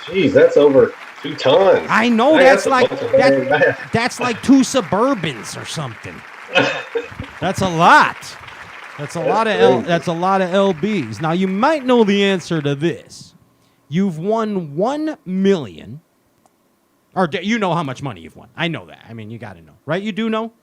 S7: Jeez, that's over 2 tons.
S1: I know.
S7: Hey,
S1: that's
S7: a
S1: like
S7: bunch of very bass.
S1: that's like 2 Suburbans or something. That's a lot. That's a lot of LBs. Now you might know the answer to this. You've won $1 million, or you know how much money you've won. I know that. I mean, you got to know, right? You do know.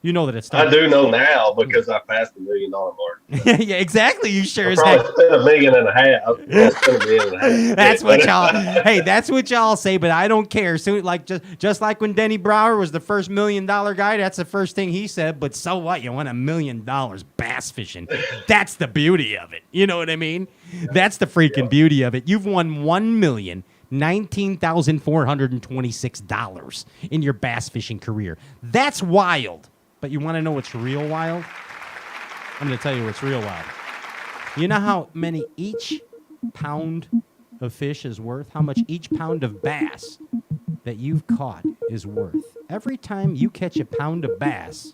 S1: You know that it's.
S7: I do know now because I passed the $1 million mark.
S1: Yeah, exactly. You sure as
S7: Probably
S1: heck.
S7: spent $1.5 million.
S1: That's what y'all. Hey, that's what y'all say, but I don't care. So, like just like when Denny Brower was the first $1 million guy, that's the first thing he said. But so what? You won $1 million bass fishing. That's the beauty of it. You know what I mean? That's the freaking beauty of it. You've won $1,019,426 in your bass fishing career. That's wild. But you want to know what's real wild? I'm going to tell you what's real wild. You know how many each pound of fish is worth? How much each pound of bass that you've caught is worth? Every time you catch a pound of bass,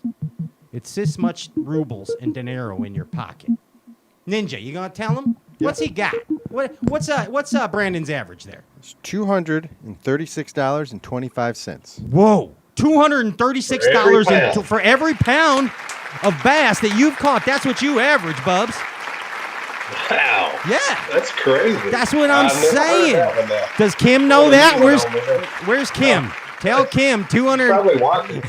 S1: it's this much rubles and dinero in your pocket. Ninja, you going to tell him? What's he got? What's Brandon's average there?
S8: It's $236.25.
S1: Whoa. $236 for every pound of bass that you've caught. That's what you average, Bubs.
S7: Wow.
S1: Yeah.
S7: That's crazy.
S1: That's what I'm
S7: I've never heard
S1: saying.
S7: that one now.
S1: Does Kim know that?
S7: Where's
S1: Where's Kim? Tell Kim 200.
S7: Probably watching.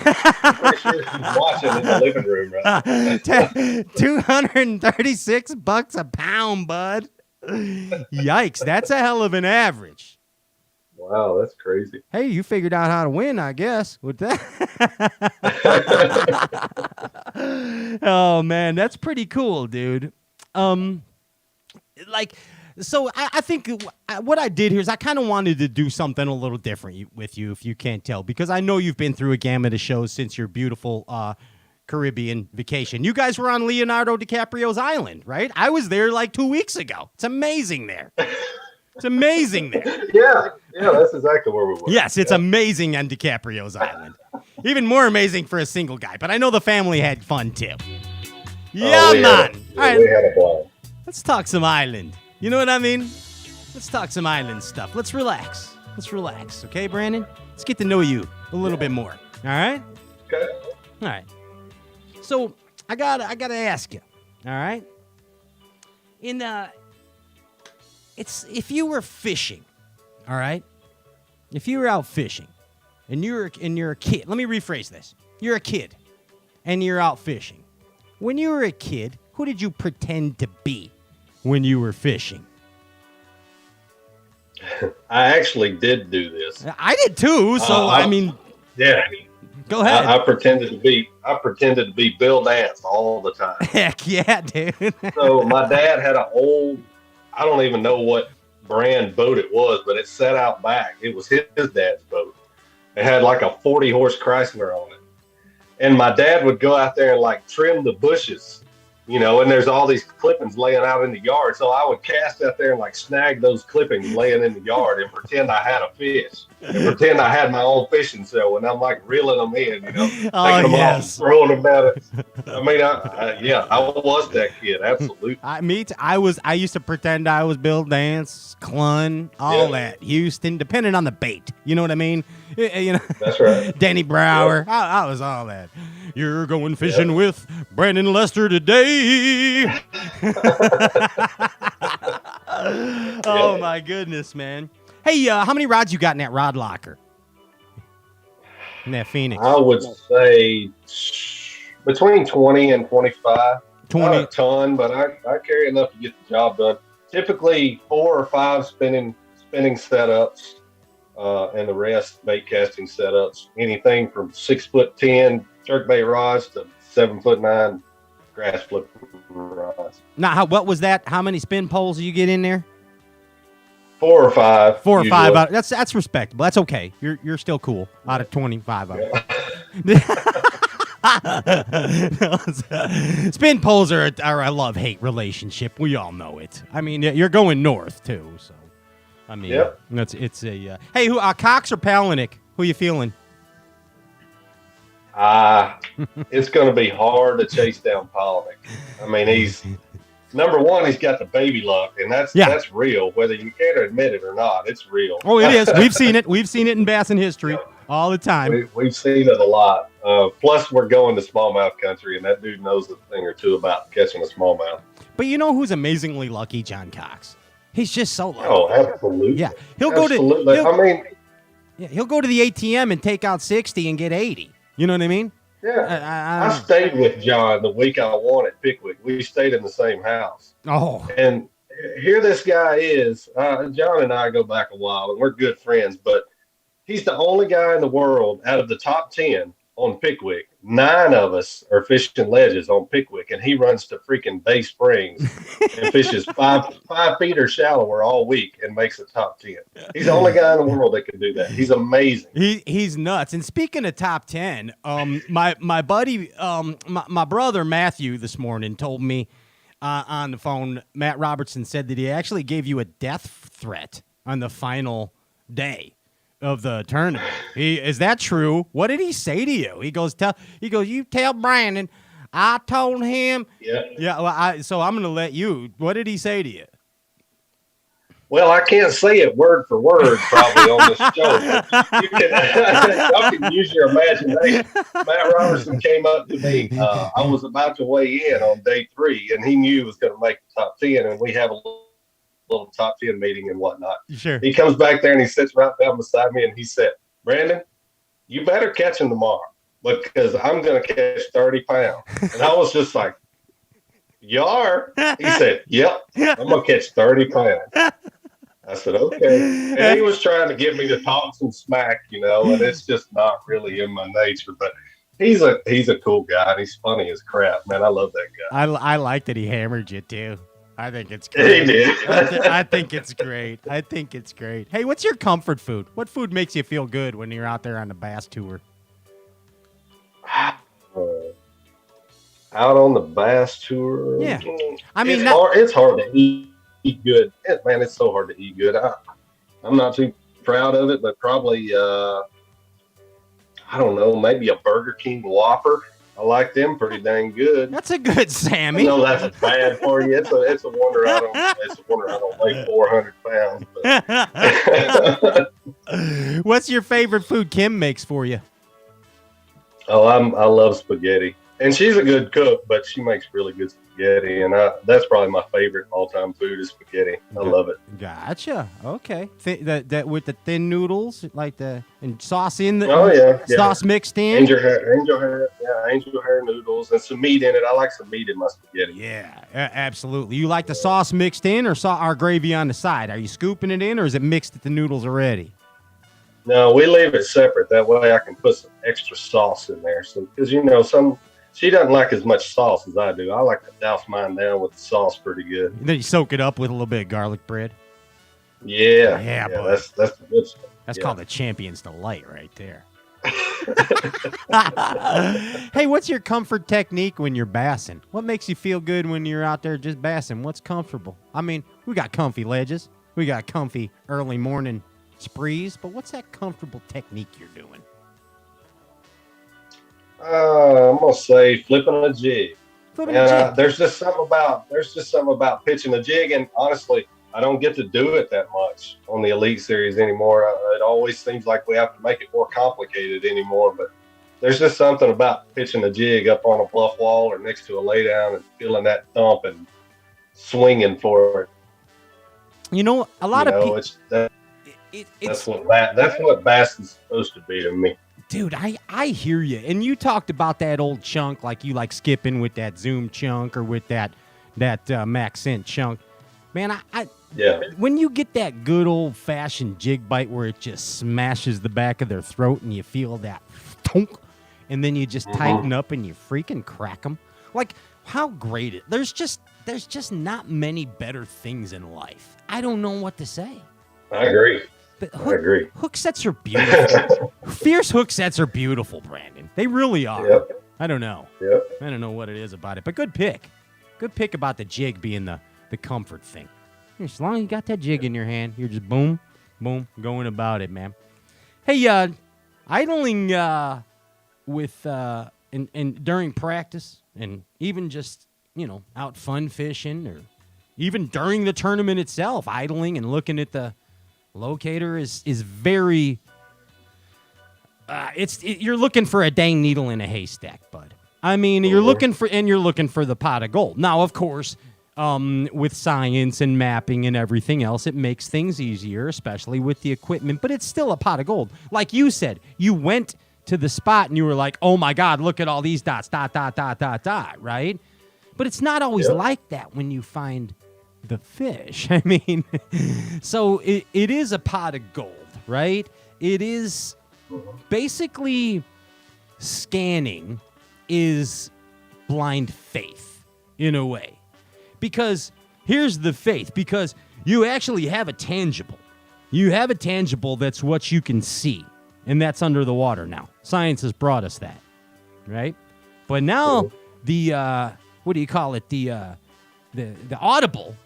S7: I'm pretty sure she's watching in the living room right now.
S1: $236 a pound, bud. Yikes. That's a hell of an average.
S7: Wow, that's crazy.
S1: Hey, you figured out how to win, I guess, with that. Oh, man, that's pretty cool, dude. So I think what I did here is I kind of wanted to do something a little different with you, if you can't tell, because I know you've been through a gamut of shows since your beautiful Caribbean vacation. You guys were on Leonardo DiCaprio's island, right? I was there like 2 weeks ago. It's amazing there. It's amazing there.
S7: Yeah, that's exactly where we were.
S1: Yes, it's amazing on DiCaprio's island. Even more amazing for a single guy, but I know the family had fun too. Yeah, man. All right,
S7: We had a ball.
S1: let's talk some island. You know what I mean? Let's talk some island stuff. Let's relax. Okay, Brandon? Let's get to know you a little bit more. All right?
S7: Okay.
S1: All right. So I gotta ask you. All right? It's if you were fishing, all right? If you were out fishing and you're a kid. Let me rephrase this. You're a kid and you're out fishing. When you were a kid, who did you pretend to be when you were fishing?
S7: I actually did do this.
S1: I did too, so I mean,
S7: Yeah.
S1: go ahead.
S7: I pretended to be Bill Nance all the time.
S1: Heck yeah, dude.
S7: So my dad had an old, I don't even know what brand boat it was, but it set out back. It was his dad's boat. It had like a 40-horse Chrysler on it. And my dad would go out there and like trim the bushes, and there's all these clippings laying out in the yard. So I would cast out there and like snag those clippings laying in the yard and pretend I had a fish and pretend I had my own fishing cell. And I'm like reeling them in, taking them off, throwing them at it. I mean, I was that kid. Absolutely.
S1: I used to pretend I was Bill Dance, Clun, all that. Houston, depending on the bait. You know what I mean?
S7: That's right.
S1: Denny Brower. Yeah. I was all that. You're going fishing with Brandon Lester today. Oh my goodness, man. Hey, how many rods you got in that rod locker? In that Phoenix?
S7: I would say between 20 and 25.
S1: 20.
S7: Not a ton, but I carry enough to get the job done. Typically 4 or 5 spinning setups, and the rest bait casting setups. Anything from 6'10" jerkbait rods to 7'9" grass flip rods.
S1: Now, what was that? How many spin poles do you get in there?
S7: 4 or 5.
S1: 4 or 5.
S7: usually.
S1: That's respectable. That's okay. You're still cool out of 25. Spin poles are a love-hate relationship. We all know it. I mean, you're going north too, so I mean,
S7: Yep.
S1: it's a. Hey, who Cox or Palahniuk? Who you feeling?
S7: It's going to be hard to chase down Pollock. I mean, he's number one. He's got the baby luck, and that's real. Whether you care to admit it or not, it's real.
S1: Oh, it is. We've seen it. We've seen it in bassin history all the time.
S7: We've seen it a lot. Plus, we're going to smallmouth country, and that dude knows a thing or two about catching a smallmouth.
S1: But you know who's amazingly lucky? John Cox. He's just so lucky.
S7: Oh, absolutely.
S1: Yeah,
S7: he'll go to
S1: the ATM and take out 60 and get 80. You know what I mean?
S7: Yeah. I stayed with John the week I won at Pickwick. We stayed in the same house.
S1: Oh.
S7: And here this guy is. John and I go back a while, and we're good friends, but he's the only guy in the world out of the top 10 on Pickwick. 9 of us are fishing ledges on Pickwick, and he runs to freaking Bay Springs and fishes 5 feet or shallower all week and makes the top 10. He's the only guy in the world that can do that. He's amazing.
S1: He's nuts. And speaking of top 10, my buddy, my brother Matthew this morning told me on the phone, Matt Robertson said that he actually gave you a death threat on the final day of the tournament. Is that true? What did he say to you? He goes, you tell Brandon. I told him. Yeah. Well, so I'm going to let you. What did he say to you?
S7: Well, I can't say it word for word probably on this show. Y'all can use your imagination. Matt Robertson came up to me. I was about to weigh in on day 3, and he knew he was going to make the top 10, and we have a little top 10 meeting and whatnot.
S1: Sure.
S7: He comes back there and he sits right down beside me and he said, Brandon, you better catch him tomorrow because I'm going to catch 30 pounds. And I was just like, you are? He said, yep, I'm going to catch 30 pounds. I said, okay. And he was trying to get me to talk some smack, and it's just not really in my nature. But he's a cool guy and he's funny as crap, man. I love that guy.
S1: I like that he hammered you too. I think it's great.
S7: He did.
S1: I think it's great. I think it's great. Hey, what's your comfort food? What food makes you feel good when you're out there on the bass tour?
S7: Out on the bass tour?
S1: Yeah. I mean,
S7: it's hard to eat good. Man, it's so hard to eat good. I'm not too proud of it, but probably, I don't know, maybe a Burger King Whopper. I like them pretty dang good.
S1: That's a good Sammy.
S7: I know that's bad for you. It's a wonder I don't weigh 400 pounds. But.
S1: What's your favorite food Kim makes for you?
S7: Oh, I love spaghetti. And she's a good cook, but she makes really good spaghetti, and that's probably my favorite all-time food is spaghetti. I love it.
S1: Gotcha. Okay. That with the thin noodles, like and sauce in the sauce mixed in.
S7: Angel hair noodles and some meat in it. I like some meat in my spaghetti.
S1: Yeah, absolutely. You like the sauce mixed in or our gravy on the side? Are you scooping it in or is it mixed with the noodles already?
S7: No, we leave it separate. That way I can put some extra sauce in there. So, because she doesn't like as much sauce as I do. I like to douse mine down with the sauce pretty good.
S1: And then you soak it up with a little bit of garlic bread.
S7: Yeah, that's the good stuff.
S1: That's called the Champion's Delight right there. Hey, what's your comfort technique when you're bassing? What makes you feel good when you're out there just bassing? What's comfortable? I mean, we got comfy ledges. We got comfy early morning sprees. But what's that comfortable technique you're doing?
S7: I'm gonna say flipping a jig. There's just something about pitching a jig, and honestly, I don't get to do it that much on the Elite Series anymore. It always seems like we have to make it more complicated anymore. But there's just something about pitching a jig up on a bluff wall or next to a laydown and feeling that thump and swinging for it.
S1: You know, a lot
S7: You
S1: of
S7: know,
S1: people.
S7: that's what bass is supposed to be to me.
S1: Dude, I hear you. And you talked about that old chunk, like you like skipping with that Zoom chunk or with that Maxent chunk. Man,
S7: Yeah.
S1: when you get that good old fashioned jig bite where it just smashes the back of their throat and you feel that thunk, and then you just tighten up and you freaking crack them. Like, how great it. There's just not many better things in life. I don't know what to say.
S7: I agree.
S1: But
S7: I agree.
S1: Hook sets are beautiful. Fierce hook sets are beautiful, Brandon. They really are.
S7: Yep.
S1: I don't know.
S7: Yep.
S1: I don't know what it is about it, but good pick. Good pick about the jig being the comfort thing. As long as you got that jig in your hand, you're just boom, boom, going about it, man. Hey, idling with and during practice, and even just out fun fishing, or even during the tournament itself, idling and looking at the locator is very. You're looking for a dang needle in a haystack, bud. I mean, you're looking for the pot of gold. Now, of course, with science and mapping and everything else, it makes things easier, especially with the equipment. But it's still a pot of gold. Like you said, you went to the spot and you were like, "Oh my God, look at all these dots, dot, dot, dot, dot, dot," right? But it's not always like that when you find the fish. I mean, so it is a pot of gold, right? It is basically scanning is blind faith in a way. Because here's the faith, because you actually have a tangible. You have a tangible that's what you can see, and that's under the water now. Science has brought us that, right? But now the what do you call it? The audible,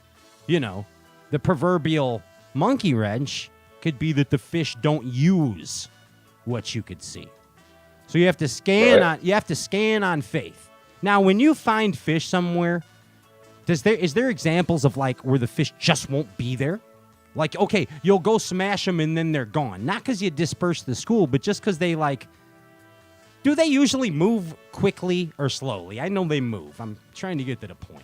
S1: the proverbial monkey wrench could be that the fish don't use what you could see. So you have to scan on faith. Now, when you find fish somewhere, is there examples of like where the fish just won't be there? Like, okay, you'll go smash them and then they're gone. Not because you disperse the school, but just because they do they usually move quickly or slowly? I know they move. I'm trying to get to the point.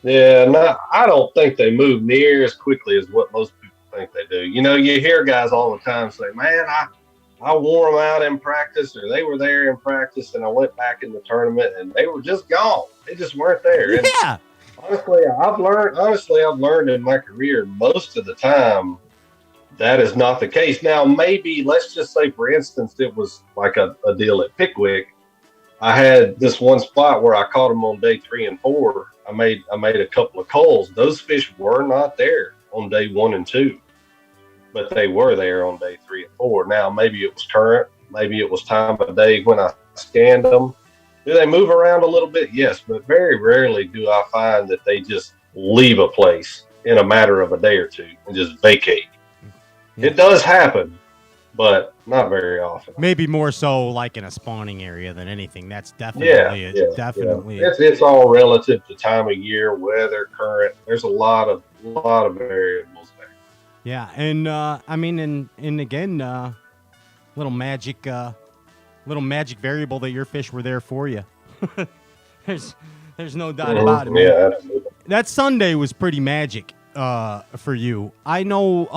S7: Yeah, I don't think they move near as quickly as what most people think they do. You hear guys all the time say, "Man, I wore them out in practice," or "They were there in practice, and I went back in the tournament, and they were just gone. They just weren't there."
S1: Yeah.
S7: And honestly, I've learned in my career most of the time that is not the case. Now, maybe let's just say, for instance, it was like a deal at Pickwick. I had this one spot where I caught them on day 3 and 4. I made a couple of culls. Those fish were not there on day 1 and 2. But they were there on day 3 and 4. Now, maybe it was current. Maybe it was time of day when I scanned them. Do they move around a little bit? Yes, but very rarely do I find that they just leave a place in a matter of a day or two and just vacate. Yeah. It does happen, but not very often.
S1: Maybe more so like in a spawning area than anything. That's definitely definitely.
S7: Yeah. It's all relative to time of year, weather, current. There's a lot of variables there.
S1: Yeah, and I mean, and again, little magic variable that your fish were there for you. There's no doubt about it, man.
S7: Yeah, absolutely.
S1: That Sunday was pretty magic for you. I know,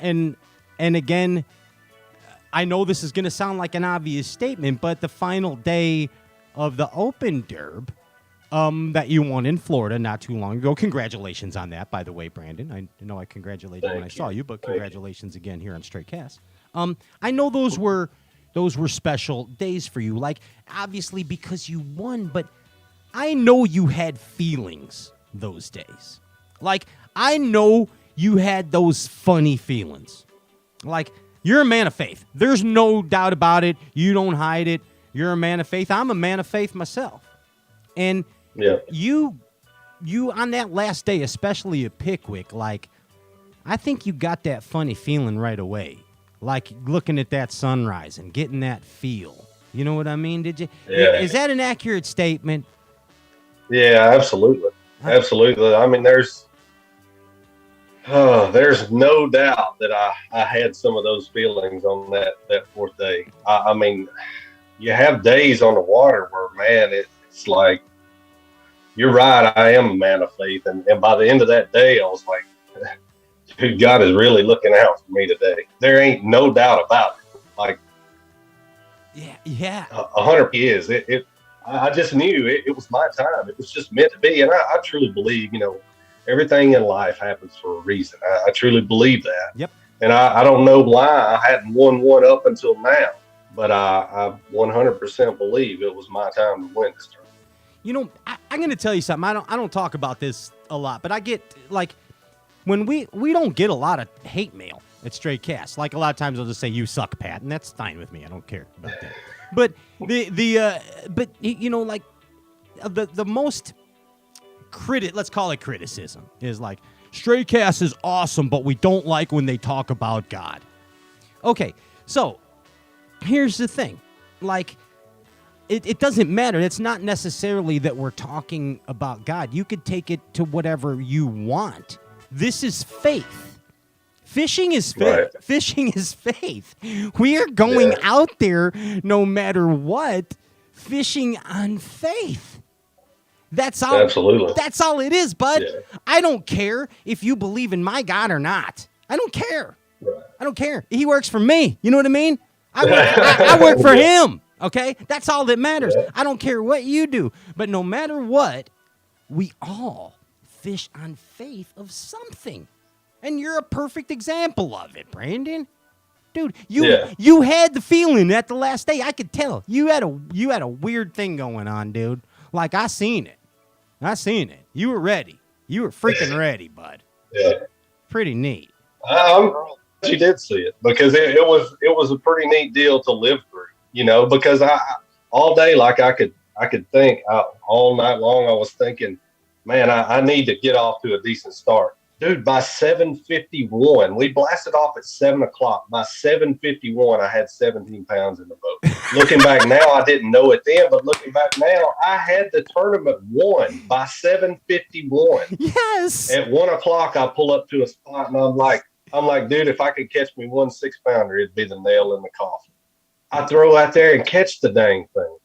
S1: and again, I know this is going to sound like an obvious statement, but the final day of the Open Derb that you won in Florida not too long ago. Congratulations on that, by the way, Brandon. I know I congratulated you when I saw you, but congratulations again here on Straight Cast. I know those were special days for you, like obviously because you won, but I know you had feelings those days. Like, I know you had those funny feelings. Like, you're a man of faith. There's no doubt about it. You don't hide it. You're a man of faith. I'm a man of faith myself. And you on that last day, especially at Pickwick, like, I think you got that funny feeling right away. Like looking at that sunrise and getting that feel. You know what I mean? Did you?
S7: Yeah.
S1: Is that an accurate statement?
S7: Yeah, absolutely. Absolutely. I mean, there's no doubt that I had some of those feelings on that 4th day. I mean, you have days on the water where, man, it's like, you're right, I am a man of faith. And by the end of that day, I was like, dude, God is really looking out for me today. There ain't no doubt about it. Like,
S1: Yeah.
S7: 100 is. I just knew it was my time. It was just meant to be. And I truly believe, everything in life happens for a reason. I truly believe that.
S1: Yep.
S7: And I don't know why I hadn't won one up until now, but I 100% believe it was my time to win this tournament.
S1: I'm going to tell you something. I don't talk about this a lot, but I get, like, when we don't get a lot of hate mail at Straight Cast. Like, a lot of times they'll just say, "You suck, Pat," and that's fine with me. I don't care about that. But the most let's call it criticism is like, Straight Cast is awesome, but we don't like when they talk about God. Okay, so here's the thing. Like, it doesn't matter. It's not necessarily that we're talking about God. You could take it to whatever you want. This is faith. Fishing is faith.
S7: Right.
S1: Fishing is faith. We are going out there no matter what, fishing on faith. That's all.
S7: Absolutely.
S1: That's all it is, bud.
S7: Yeah.
S1: I don't care if you believe in my God or not. I don't care.
S7: Right.
S1: I don't care. He works for me. You know what I mean? I work for him. Okay? That's all that matters.
S7: Yeah.
S1: I don't care what you do. But no matter what, we all fish on faith of something. And you're a perfect example of it, Brandon. Dude, you had the feeling at the last day. I could tell. You had a weird thing going on, dude. Like, I seen it. You were ready. You were freaking ready, bud.
S7: Yeah.
S1: Pretty neat.
S7: I'm glad you did see it, because it was a pretty neat deal to live through, because I all day, like, I could think all night long. I was thinking, man, I need to get off to a decent start. Dude, by 7:51, we blasted off at 7 o'clock. By 7:51, I had 17 pounds in the boat. Looking back now, I didn't know it then, but looking back now, I had the tournament won by 7:51.
S1: Yes.
S7: At 1 o'clock, I pull up to a spot, and I'm like, dude, if I could catch me 1 6-pounder, it'd be the nail in the coffin. I throw out there and catch the dang thing.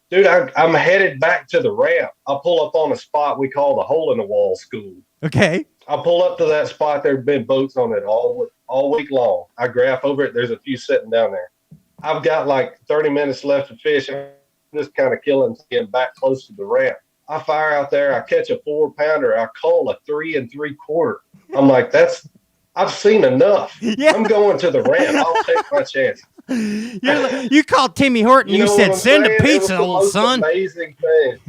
S7: Dude, I'm headed back to the ramp. I pull up on a spot we call the hole in the wall school.
S1: Okay.
S7: I pull up to that spot. There have been boats on it all week long. I graph over it. There's a few sitting down there. I've got like 30 minutes left to fish. I'm just kind of killing, getting back close to the ramp. I fire out there. I catch a 4-pounder. I call a 3 3/4. I'm like, I've seen enough.
S1: Yeah.
S7: I'm going to the ramp. I'll take my chance.
S1: You called Timmy Horton. You said, "Send a
S7: saying?
S1: pizza, old son."
S7: Amazing thing.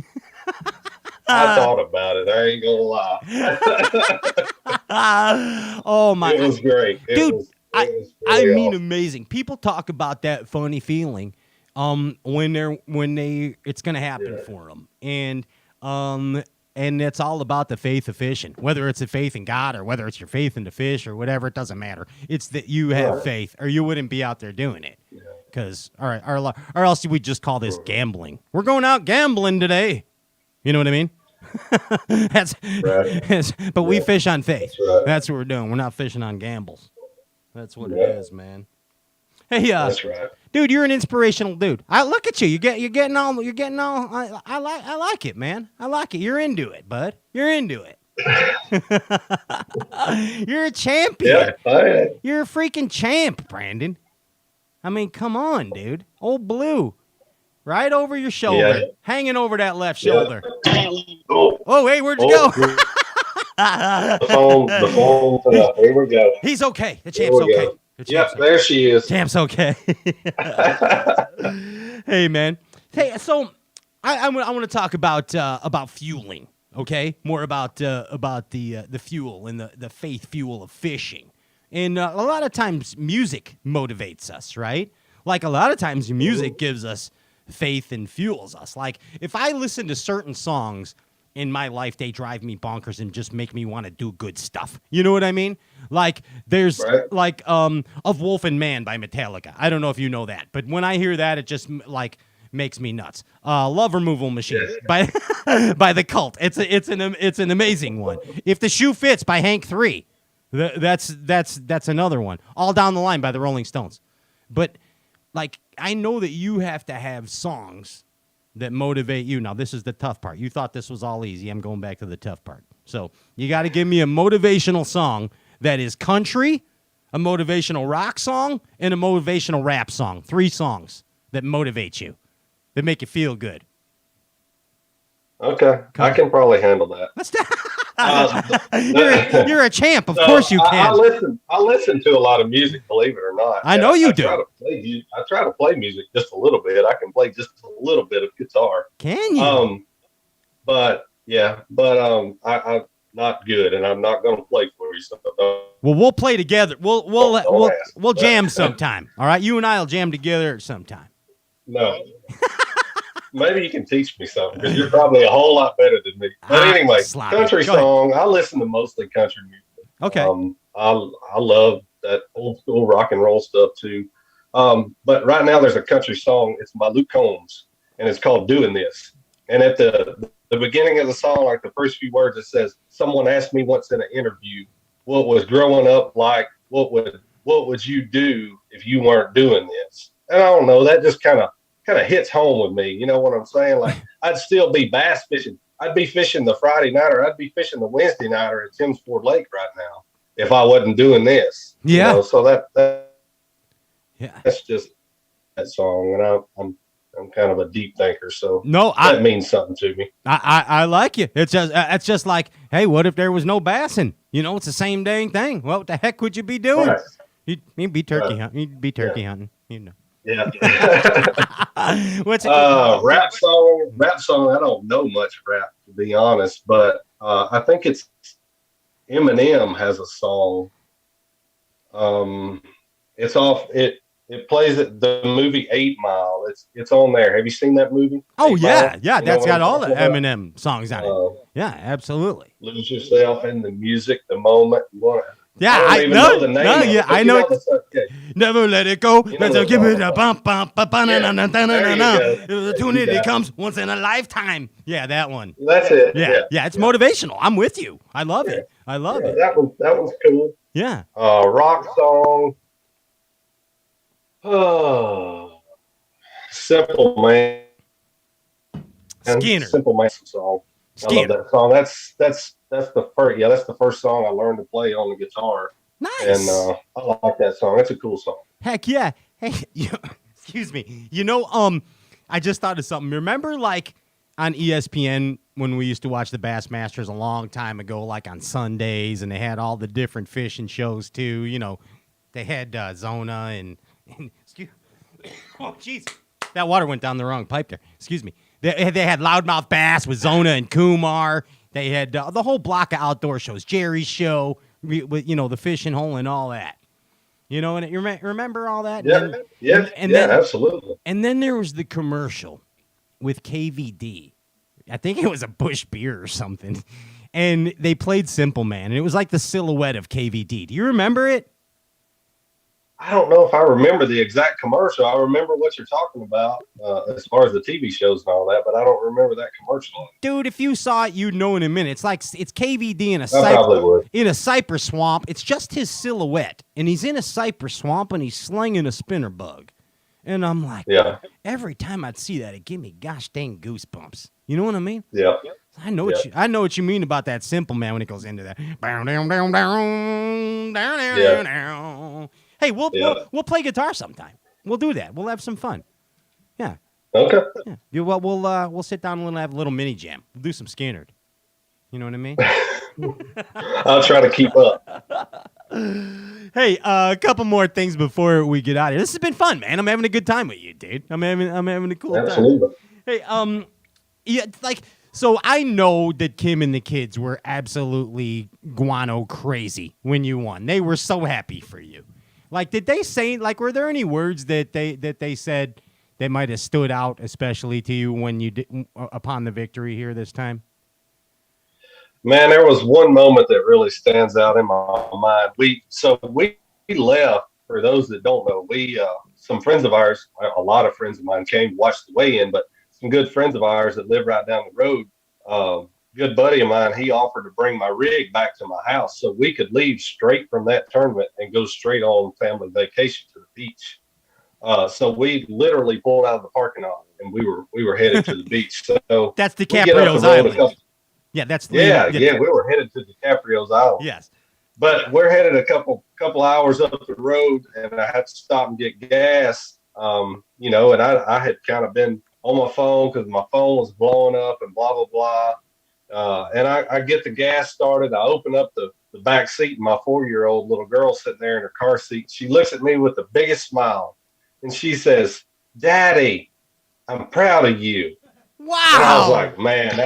S7: I thought about it. I ain't gonna lie.
S1: Oh my!
S7: It was great,
S1: dude. I mean,
S7: awesome.
S1: amazing. People talk about that funny feeling, when it's gonna happen for them, and it's all about the faith of fishing. Whether it's a faith in God or whether it's your faith in the fish or whatever, it doesn't matter. It's that you have faith, or you wouldn't be out there doing it. Because or else we just call this gambling. We're going out gambling today. You know what I mean? That's
S7: right.
S1: But we fish on faith.
S7: That's right.
S1: That's what we're doing. We're not fishing on gambles. That's what it is, man. Hey,
S7: That's right.
S1: Dude, you're an inspirational dude. I look at you. You're getting all. I like it, man. I like it. You're into it, bud. You're into it. You're a champion.
S7: Yeah,
S1: You're a freaking champ, Brandon. I mean, come on, dude. Old Blue. Right over your shoulder. Hanging over that left shoulder. Oh, hey, where'd you go?
S7: The phone. Here we go.
S1: He's okay. The champ's okay.
S7: Yep, there she is.
S1: Champ's okay. Hey, man. Hey, so I want to talk about fueling. Okay, more about the fuel and the faith fuel of fishing. And a lot of times music motivates us, right? Like, a lot of times music gives us faith and fuels us. Like, if I listen to certain songs in my life, they drive me bonkers and just make me want to do good stuff. You know what I mean? Like, there's like Of Wolf and Man by Metallica. I don't know if you know that, but when I hear that, it just like makes me nuts. Love Removal Machine by by The Cult. It's an amazing one. If the Shoe Fits by Hank 3. That's another one. All Down the Line by the Rolling Stones. But like, I know that you have to have songs that motivate you. Now, this is the tough part. You thought this was all easy. I'm going back to the tough part. So you got to give me a motivational song that is country, a motivational rock song, and a motivational rap song. 3 songs that motivate you, that make you feel good.
S7: Okay, I can probably handle that.
S1: You're a champ. Of course you can.
S7: I listen to a lot of music, believe it or not.
S1: I know you do.
S7: I try to play music just a little bit. I can play just a little bit of guitar.
S1: Can you?
S7: I'm not good, and I'm not going to play for you. So
S1: well, we'll play together. We'll jam sometime. All right, you and I'll jam together sometime.
S7: No. Maybe you can teach me something, because you're probably a whole lot better than me. But anyway, country song. I listen to mostly country music.
S1: Okay.
S7: I love that old school rock and roll stuff too. But right now there's a country song. It's by Luke Combs, and it's called "Doing This." And at the beginning of the song, like the first few words, it says, "Someone asked me once in an interview, what was growing up like? What would you do if you weren't doing this?" And I don't know. That just kind of hits home with me. You know what I'm saying? Like, I'd still be bass fishing. I'd be fishing the Friday night, or I'd be fishing the Wednesday night, or at Tim's Ford Lake right now if I wasn't doing this.
S1: Yeah.
S7: You know, so that's just that song, and I'm kind of a deep thinker, so that means something to me.
S1: I like you. It's just like, hey, what if there was no bassing? You know, it's the same dang thing. Well, what the heck would you be doing?
S7: Right.
S1: You'd be turkey hunting. You'd be turkey hunting. You know.
S7: Yeah.
S1: What's
S7: rap song? Rap song. I don't know much rap, to be honest, but I think it's Eminem has a song. It's off. It plays at the movie 8 Mile. It's on there. Have you seen that movie?
S1: Oh, yeah.
S7: Mile?
S1: Yeah, that's got all the
S7: about?
S1: Eminem songs on it. Yeah, absolutely.
S7: Lose yourself in the music, the moment you want to.
S1: Yeah,
S7: I don't even know the name.
S1: No, yeah, I know.
S7: Okay.
S1: Never let it go.
S7: You know
S1: Let's give it a bump,
S7: There
S1: The opportunity comes once in a lifetime. Yeah, that one.
S7: That's it.
S1: Yeah, it's motivational. I'm with you. I love it. I love it.
S7: That one's cool.
S1: Yeah.
S7: Rock song. Oh, Simple Man.
S1: Skinner.
S7: Simple Man song.
S1: Skinner.
S7: I love that song. That's the first. Yeah, that's the first song I learned to play on the guitar.
S1: Nice.
S7: And I like that song. It's a cool song.
S1: Heck yeah. Hey, excuse me. You know, I just thought of something. Remember, like on ESPN when we used to watch the Bassmasters a long time ago, like on Sundays, and they had all the different fishing shows too. You know, they had Zona and excuse. Oh, jeez, that water went down the wrong pipe there. Excuse me. They had Loudmouth Bass with Zona and Kumar. They had the whole block of outdoor shows, Jerry's show, with the fishing hole and all that. You know, and you remember all that?
S7: Yeah, then, absolutely.
S1: And then there was the commercial with KVD. I think it was a Busch beer or something. And they played Simple Man, and it was like the silhouette of KVD. Do you remember it?
S7: I don't know if I remember the exact commercial. I remember what you're talking about as far as the TV shows and all that, but I don't remember that commercial.
S1: Dude, if you saw it, you'd know in a minute. It's like it's KVD in a cypress swamp. It's just his silhouette, and he's in a cypress swamp, and he's slinging a spinner bug. And I'm like, every time I'd see that, it give me gosh dang goosebumps. You know what I mean?
S7: Yeah.
S1: I know what you mean about that Simple Man when it goes into that. Hey, we'll play guitar sometime. We'll do that. We'll have some fun. Yeah.
S7: Okay.
S1: Yeah. Well, we'll sit down and have a little mini jam. We'll do some Skinner. You know what I mean?
S7: I'll try to keep up.
S1: Hey, a couple more things before we get out of here. This has been fun, man. I'm having a good time with you, dude. I'm having a cool
S7: Absolutely.
S1: time. Hey, yeah, like. So I know that Kim and the kids were absolutely guano crazy when you won. They were so happy for you. Like, did they say, like, were there any words that they said that might have stood out, especially to you when you did upon the victory here this time?
S7: Man, there was one moment that really stands out in my mind. We left. For those that don't know, some friends of ours, a lot of friends of mine came to watch the weigh-in, but some good friends of ours that live right down the road, good buddy of mine, he offered to bring my rig back to my house so we could leave straight from that tournament and go straight on family vacation to the beach. So we literally pulled out of the parking lot and we were headed to the beach. So
S1: that's DiCaprio's Island.
S7: We were headed to DiCaprio's Island.
S1: Yes.
S7: but we're headed a couple hours up the road, and I had to stop and get gas. And I had kind of been on my phone because my phone was blowing up and blah blah blah. And I get the gas started. I open up the back seat, and my 4-year-old little girl sitting there in her car seat. She looks at me with the biggest smile, and she says, "Daddy, I'm proud of you."
S1: Wow.
S7: And I was like, man,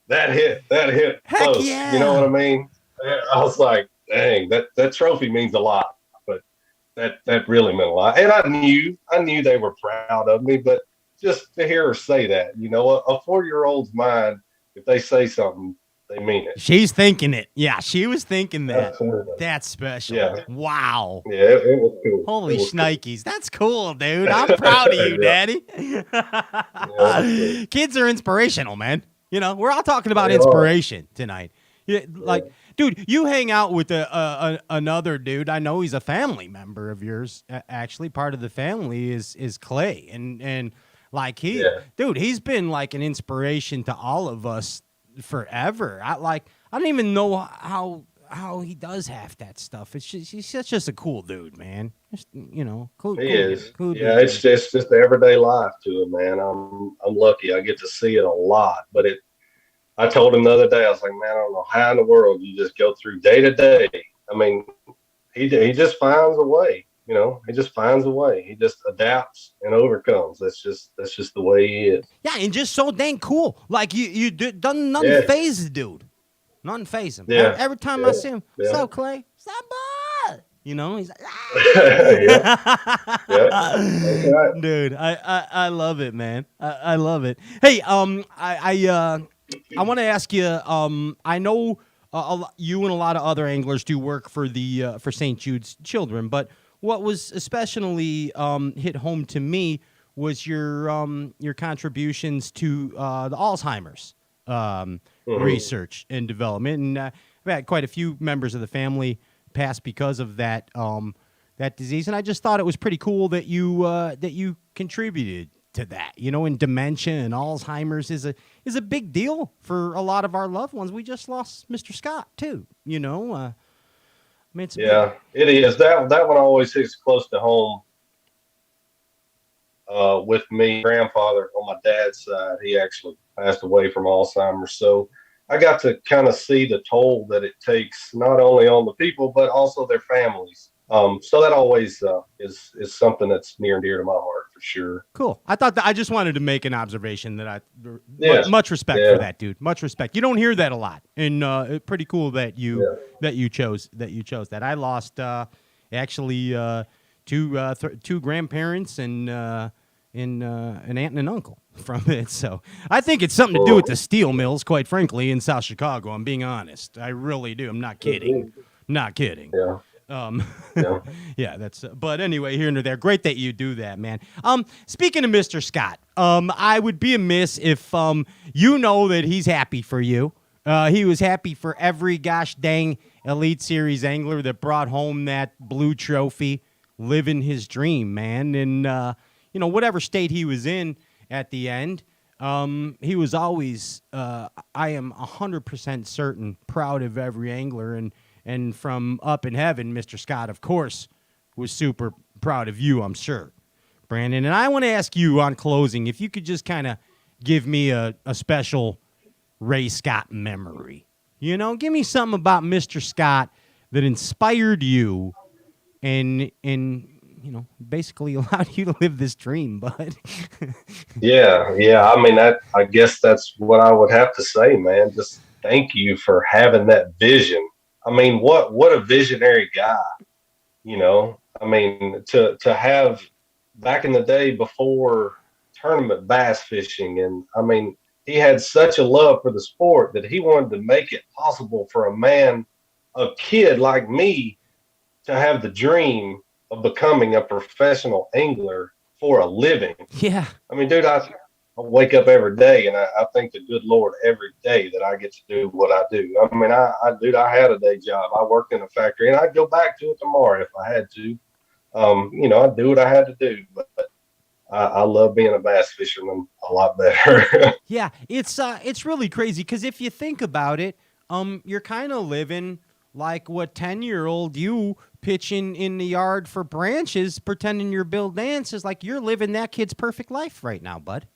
S7: that hit
S1: Heck
S7: close.
S1: yeah.
S7: You know what I mean? I was like, dang, that trophy means a lot. But that really meant a lot. And I knew they were proud of me, but just to hear her say that, a 4-year-old's mind, if they say something, they mean it.
S1: She's thinking it. Yeah, she was thinking that.
S7: Absolutely.
S1: That's special.
S7: Yeah.
S1: Wow.
S7: Yeah, it was cool.
S1: Holy
S7: It was cool.
S1: shnikes. That's cool, dude. I'm proud of you,
S7: Yeah.
S1: Daddy.
S7: Yeah,
S1: Kids are inspirational, man. We're all talking about
S7: They are.
S1: inspiration tonight. Dude, you hang out with another dude. I know he's a family member of yours. Actually, part of the family is Clay, and like dude, he's been like an inspiration to all of us forever. I don't even know how he does half that stuff. It's just he's just a cool dude, man. Just, cool.
S7: He is.
S1: Cool
S7: Yeah,
S1: dude.
S7: it's just everyday life to him, man. I'm lucky. I get to see it a lot. But I told him the other day, I was like, man, I don't know how in the world you just go through day to day. I mean, he just finds a way. He just finds a way. He just adapts and overcomes. That's just the way he is.
S1: Yeah, and just so dang cool. Like nothing phases dude. Nothing phases him.
S7: Yeah.
S1: Every time I see him, what's
S7: Yeah.
S1: up, Clay? What's up, bud? He's like,
S7: That's right.
S1: dude, I love it, man. I love it. Hey, I want to ask you. I know you and a lot of other anglers do work for the for St. Jude's Children, but what was especially hit home to me was your contributions to the Alzheimer's research and development, and I've had quite a few members of the family pass because of that disease, and I just thought it was pretty cool that you contributed to that. And dementia and Alzheimer's is a big deal for a lot of our loved ones. We just lost Mr. Scott too. It's
S7: Yeah, it is. That one always hits close to home. With me, grandfather on my dad's side, he actually passed away from Alzheimer's. So I got to kind of see the toll that it takes, not only on the people but also their families. So that always is something that's near and dear to my heart for sure.
S1: cool. I just wanted to make an observation that
S7: Yeah.
S1: much respect
S7: Yeah.
S1: for that, dude. Much respect. You don't hear that a lot, and pretty cool that you chose that. I lost actually two grandparents and an aunt and an uncle from it. So I think it's something to do with the steel mills, quite frankly, in South Chicago. I'm being honest. I really do. I'm not kidding. Not kidding.
S7: Yeah. Yeah.
S1: Yeah, that's. But anyway, here and there. Great that you do that, man. Speaking of Mr. Scott, I would be amiss if that he's happy for you. He was happy for every gosh dang Elite Series angler that brought home that blue trophy, living his dream, man. And whatever state he was in at the end, he was always. I am 100% certain proud of every angler and from up in heaven, Mr. Scott, of course, was super proud of you, I'm sure, Brandon. And I want to ask you on closing, if you could just kind of give me a special Ray Scott memory. Give me something about Mr. Scott that inspired you and basically allowed you to live this dream, bud.
S7: Yeah. I mean, I guess that's what I would have to say, man. Just thank you for having that vision. I mean, what a visionary guy, I mean, to have back in the day before tournament bass fishing. And I mean, he had such a love for the sport that he wanted to make it possible for a kid like me to have the dream of becoming a professional angler for a living.
S1: Yeah.
S7: I mean, dude, I wake up every day and I thank the good Lord every day that I get to do what I do. I mean, I had a day job. I worked in a factory and I'd go back to it tomorrow if I had to. I'd do what I had to do, but I love being a bass fisherman a lot better.
S1: Yeah, it's really crazy because if you think about it, you're kind of living like what 10-year-old you pitching in the yard for branches, pretending you're Bill Dance is like you're living that kid's perfect life right now, bud.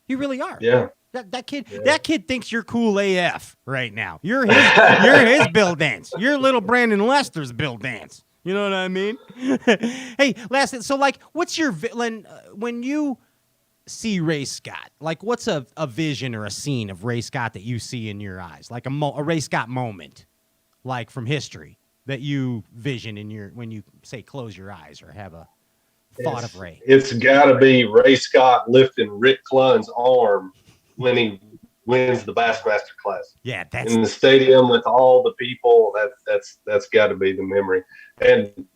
S1: You really are.
S7: Yeah.
S1: That kid thinks you're cool AF right now. You're his Bill Dance. You're little Brandon Lester's Bill Dance. You know what I mean? Hey, last, so like, what's your when you see Ray Scott? Like, what's a vision or a scene of Ray Scott that you see in your eyes? Like a Ray Scott moment, like from history that you vision in your when you say close your eyes or have a thought of Ray.
S7: It's got to be Ray Scott lifting Rick Clunn's arm when he wins the Bassmaster Classic.
S1: Yeah, that's
S7: in the stadium with all the people. That's got to be the memory. And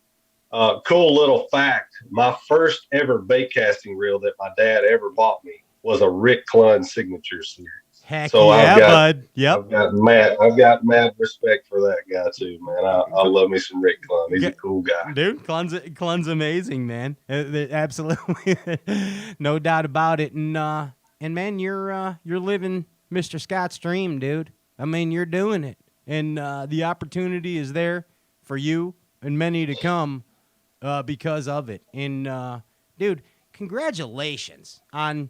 S7: cool little fact: my first ever bait casting reel that my dad ever bought me was a Rick Clunn signature series.
S1: Heck
S7: so
S1: yeah, bud. Yep.
S7: I've got mad respect for that guy too, man. I love me some Rick Clunn. He's a cool guy,
S1: dude. Clunn's amazing, man. Absolutely, no doubt about it. And man, you're living Mr. Scott's dream, dude. I mean, you're doing it, and the opportunity is there for you and many to come because of it. And dude, congratulations on.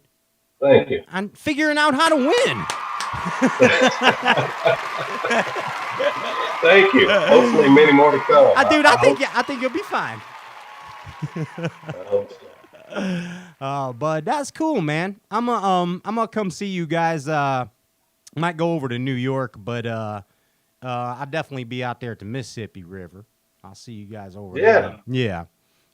S7: Thank you.
S1: On figuring out how to win.
S7: Thank you. Hopefully, many more to come.
S1: Dude, I think you'll be fine.
S7: I hope so.
S1: Oh, but that's cool, man. I'm gonna come see you guys. Might go over to New York, but I'll definitely be out there at the Mississippi River. I'll see you guys over there. Yeah.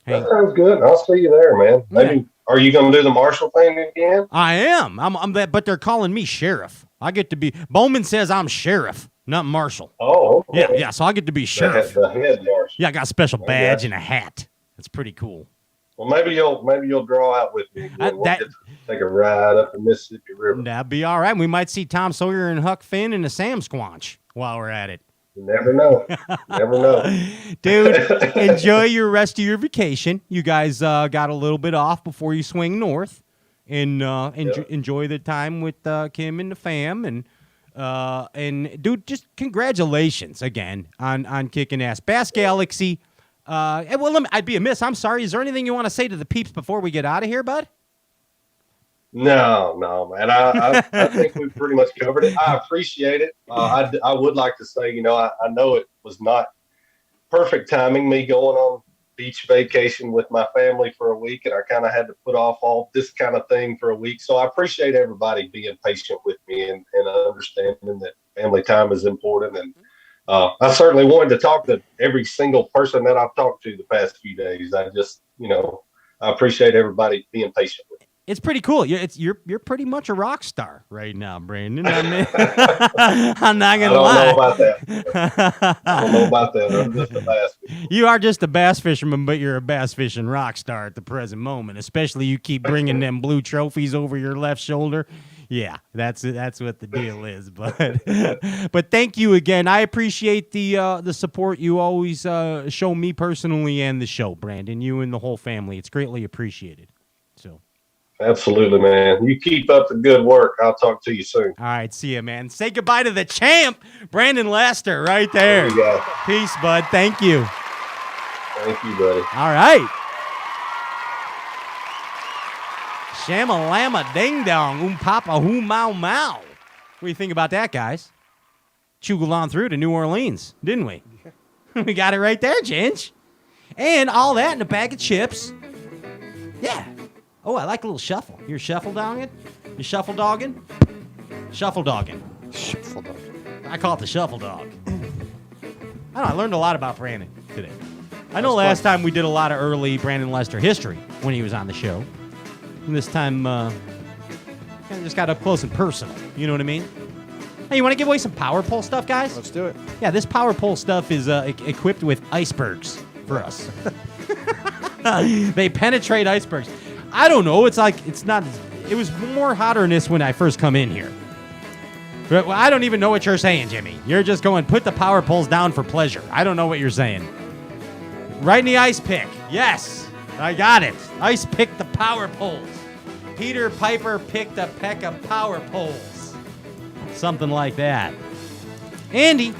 S1: Hey.
S7: That sounds good. I'll see you there, man. Maybe. Are you going to do the Marshall thing again?
S1: I am. I'm that, but they're calling me sheriff. I get to be. Bowman says I'm sheriff, not Marshall.
S7: Oh, okay.
S1: Yeah. So I get to be sheriff.
S7: The head marshal.
S1: Yeah, I got a special badge and a hat. That's pretty cool.
S7: Well, maybe you'll draw out with me. We'll get to take a ride up the Mississippi River.
S1: That'd be all right. We might see Tom Sawyer and Huck Finn and a Sam Squanch while we're at it.
S7: You never know. Never know.
S1: Dude, enjoy your rest of your vacation. You guys got a little bit off before you swing north. And enjoy the time with Kim and the fam. And dude, just congratulations again on kicking ass. Bass Galaxy. I'd be amiss. I'm sorry. Is there anything you want to say to the peeps before we get out of here, bud?
S7: No, man. I think we've pretty much covered it. I appreciate it. I would like to say, I know it was not perfect timing, me going on beach vacation with my family for a week, and I kind of had to put off all this kind of thing for a week. So I appreciate everybody being patient with me and understanding that family time is important. And I certainly wanted to talk to every single person that I've talked to the past few days. I just, I appreciate everybody being patient with me.
S1: It's pretty cool. You're pretty much a rock star right now, Brandon. I mean, I'm not gonna lie.
S7: I don't know about that. I'm just a bass fisherman.
S1: You are just a bass fisherman, but you're a bass fishing rock star at the present moment. Especially you keep bringing them blue trophies over your left shoulder. Yeah, that's what the deal is. But thank you again. I appreciate the support you always show me personally and the show, Brandon. You and the whole family. It's greatly appreciated. So.
S7: Absolutely, man. You keep up the good work. I'll talk to you soon.
S1: All right, see you, man. Say goodbye to the champ, Brandon Lester, right there. Peace, bud. Thank you.
S7: Thank you, buddy.
S1: All right. Shamalama ding dong, papa hoo mau mau. What do you think about that, guys? Chuggled on through to New Orleans, didn't we? We got it right there, Ginge. And all that in a bag of chips. Yeah. Oh, I like a little shuffle. You're shuffle dogging? You shuffle dogging? Shuffle dogging.
S8: Shuffle dog.
S1: I call it the shuffle dog. I don't know, I learned a lot about Brandon today. I know last time we did a lot of early Brandon Lester history when he was on the show. And this time, just got up close and personal. You know what I mean? Hey, you want to give away some power pole stuff, guys?
S8: Let's do it.
S1: Yeah, this power pole stuff is equipped with icebergs for us. They penetrate icebergs. I don't know. It's not. It was more hotter than this when I first come in here. But I don't even know what you're saying, Jimmy. You're just going, put the power poles down for pleasure. I don't know what you're saying. Right in the ice pick. Yes, I got it. Ice pick the power poles. Peter Piper picked a peck of power poles. Something like that. Andy,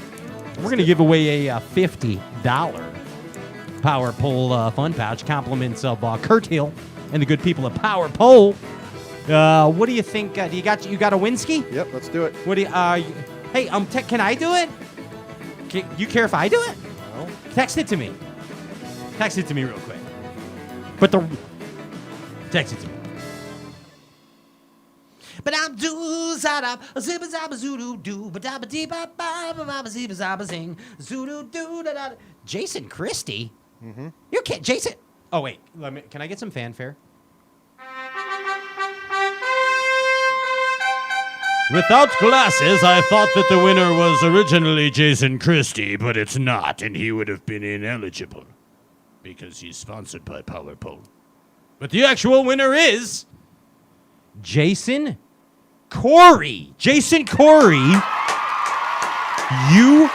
S1: We're going to give away a $50 Power Pole fun pouch, compliments of Kurt Hill and the good people of Power Pole. What do you think? Do you got a Winsky?
S8: Yep, let's do it.
S1: What do you? Hey, can I do it? You care if I do it?
S8: No.
S1: Text it to me. Text it to me real quick. Text it to me. But I'm do zada zibba zabba zoodoo doo ba da ba dee ba ba ba ba zibba zabba zing zoodoo doo da da. Jason Christie. Mm-hmm. You can't, Jason. Oh wait, can I get some fanfare? Without glasses, I thought that the winner was originally Jason Christie, but it's not, and he would have been ineligible because he's sponsored by Power Pole. But the actual winner is Jason Corey. Jason Corey, you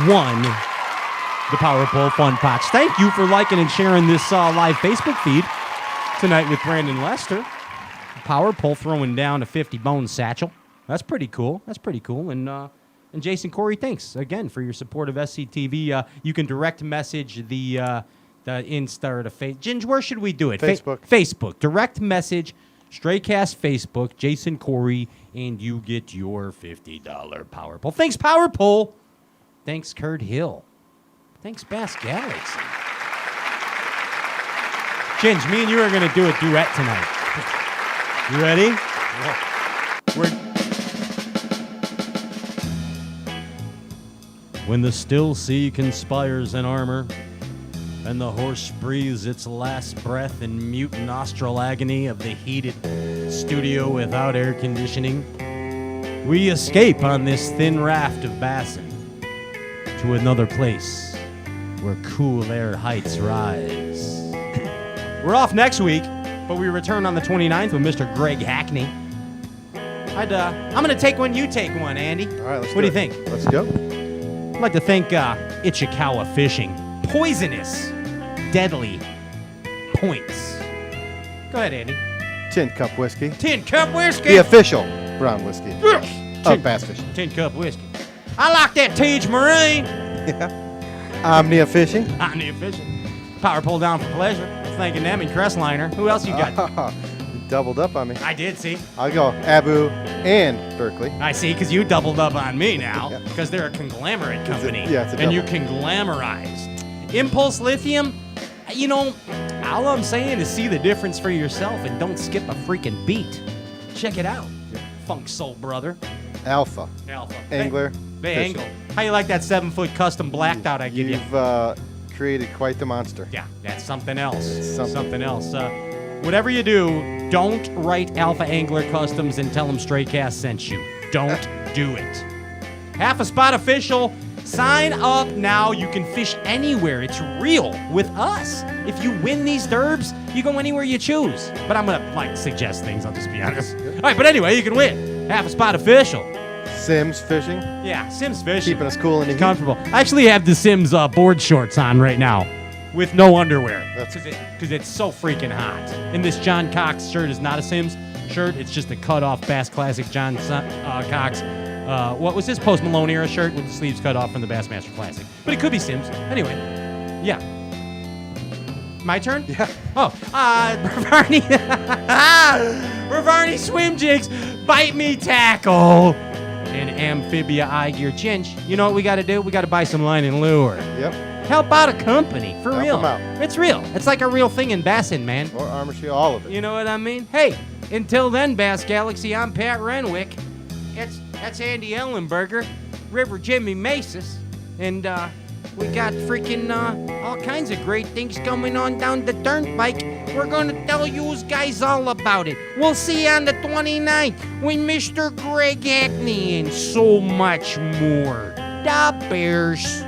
S1: won the Power Pole Fun Pouch. Thank you for liking and sharing this live Facebook feed tonight with Brandon Lester. Power Pole throwing down a 50 bone satchel. That's pretty cool. And Jason Corey, thanks again for your support of SCTV. You can direct message the Insta or the Facebook. Ginge, where should we do it?
S8: Facebook.
S1: Facebook. Direct message, Straycast Facebook, Jason Corey, and you get your $50 Power Pole. Thanks, Power Pole. Thanks, Kurt Hill. Thanks, Bass Galaxy. Ginge, me and you are going to do a duet tonight. You ready? Yeah. When the still sea conspires in armor, and the horse breathes its last breath in mute nostril agony of the heated studio without air conditioning, we escape on this thin raft of bassin to another place where cool air heights rise. We're off next week, but we return on the 29th with Mr. Greg Hackney. I'm going to take one, you take one, Andy.
S8: All right,
S1: what do you think?
S8: Let's go.
S1: I'd like to thank Ichikawa Fishing. Poisonous, deadly points. Go ahead, Andy.
S8: Tin Cup Whiskey.
S1: Tin Cup Whiskey.
S8: The official brown whiskey of bass fishing.
S1: Tin Cup Whiskey. I like that Tage Marine.
S8: Yeah. Omnia Fishing.
S1: Omnia Fishing. Power Pull Down for Pleasure. Thanking them and Crestliner. Who else you got?
S8: You doubled up on me.
S1: I did, see.
S8: I'll go Abu and Berkeley.
S1: I see, because you doubled up on me now, because they're a conglomerate company.
S8: It's a
S1: and you
S8: double.
S1: conglomerized. Impulse Lithium, you know, all I'm saying is see the difference for yourself and don't skip a freaking beat. Check it out, Funk Soul Brother.
S8: Alpha. Angler.
S1: They
S8: Fishing.
S1: angle. How you like that 7-foot custom blacked out I give you?
S8: You've created quite the monster.
S1: Yeah, that's something else.
S8: Something
S1: else. Whatever you do, don't write Alpha Angler Customs and tell them Straycast sent you. Don't do it. Half a Spot Official. Sign up now. You can fish anywhere. It's real with us. If you win these derbs, you go anywhere you choose. But I'm going to suggest things, I'll just be honest. All right, but anyway, you can win. Half a Spot Official.
S8: Sims Fishing.
S1: Yeah, Sims Fishing.
S8: Keeping us cool in the heat.
S1: Comfortable. I actually have the Sims board shorts on right now with no underwear. Because it's so freaking hot. And this John Cox shirt is not a Sims shirt. It's just a cut-off Bass Classic John Cox. What was his Post Malone era shirt with the sleeves cut off from the Bassmaster Classic? But it could be Sims. Anyway, yeah. My turn?
S8: Yeah.
S1: Oh, Ravarni. Ravarni Swim Jigs, Bite Me Tackle, and Amphibia Eye Gear Chinch. You know what we got to do? We got to buy some line and lure.
S8: Yep.
S1: Help out a company, for real.
S8: Help 'em out.
S1: It's real. It's like a real thing in bassin', man.
S8: Or Armor Shield, all of it.
S1: You know what I mean? Hey, until then, Bass Galaxy, I'm Pat Renwick. That's Andy Ellenberger, River Jimmy Macis, and we got freaking all kinds of great things coming on down the turnpike. We're going to tell you guys all about it. We'll see you on the 29th with Mr. Greg Hackney and so much more. Da Bears.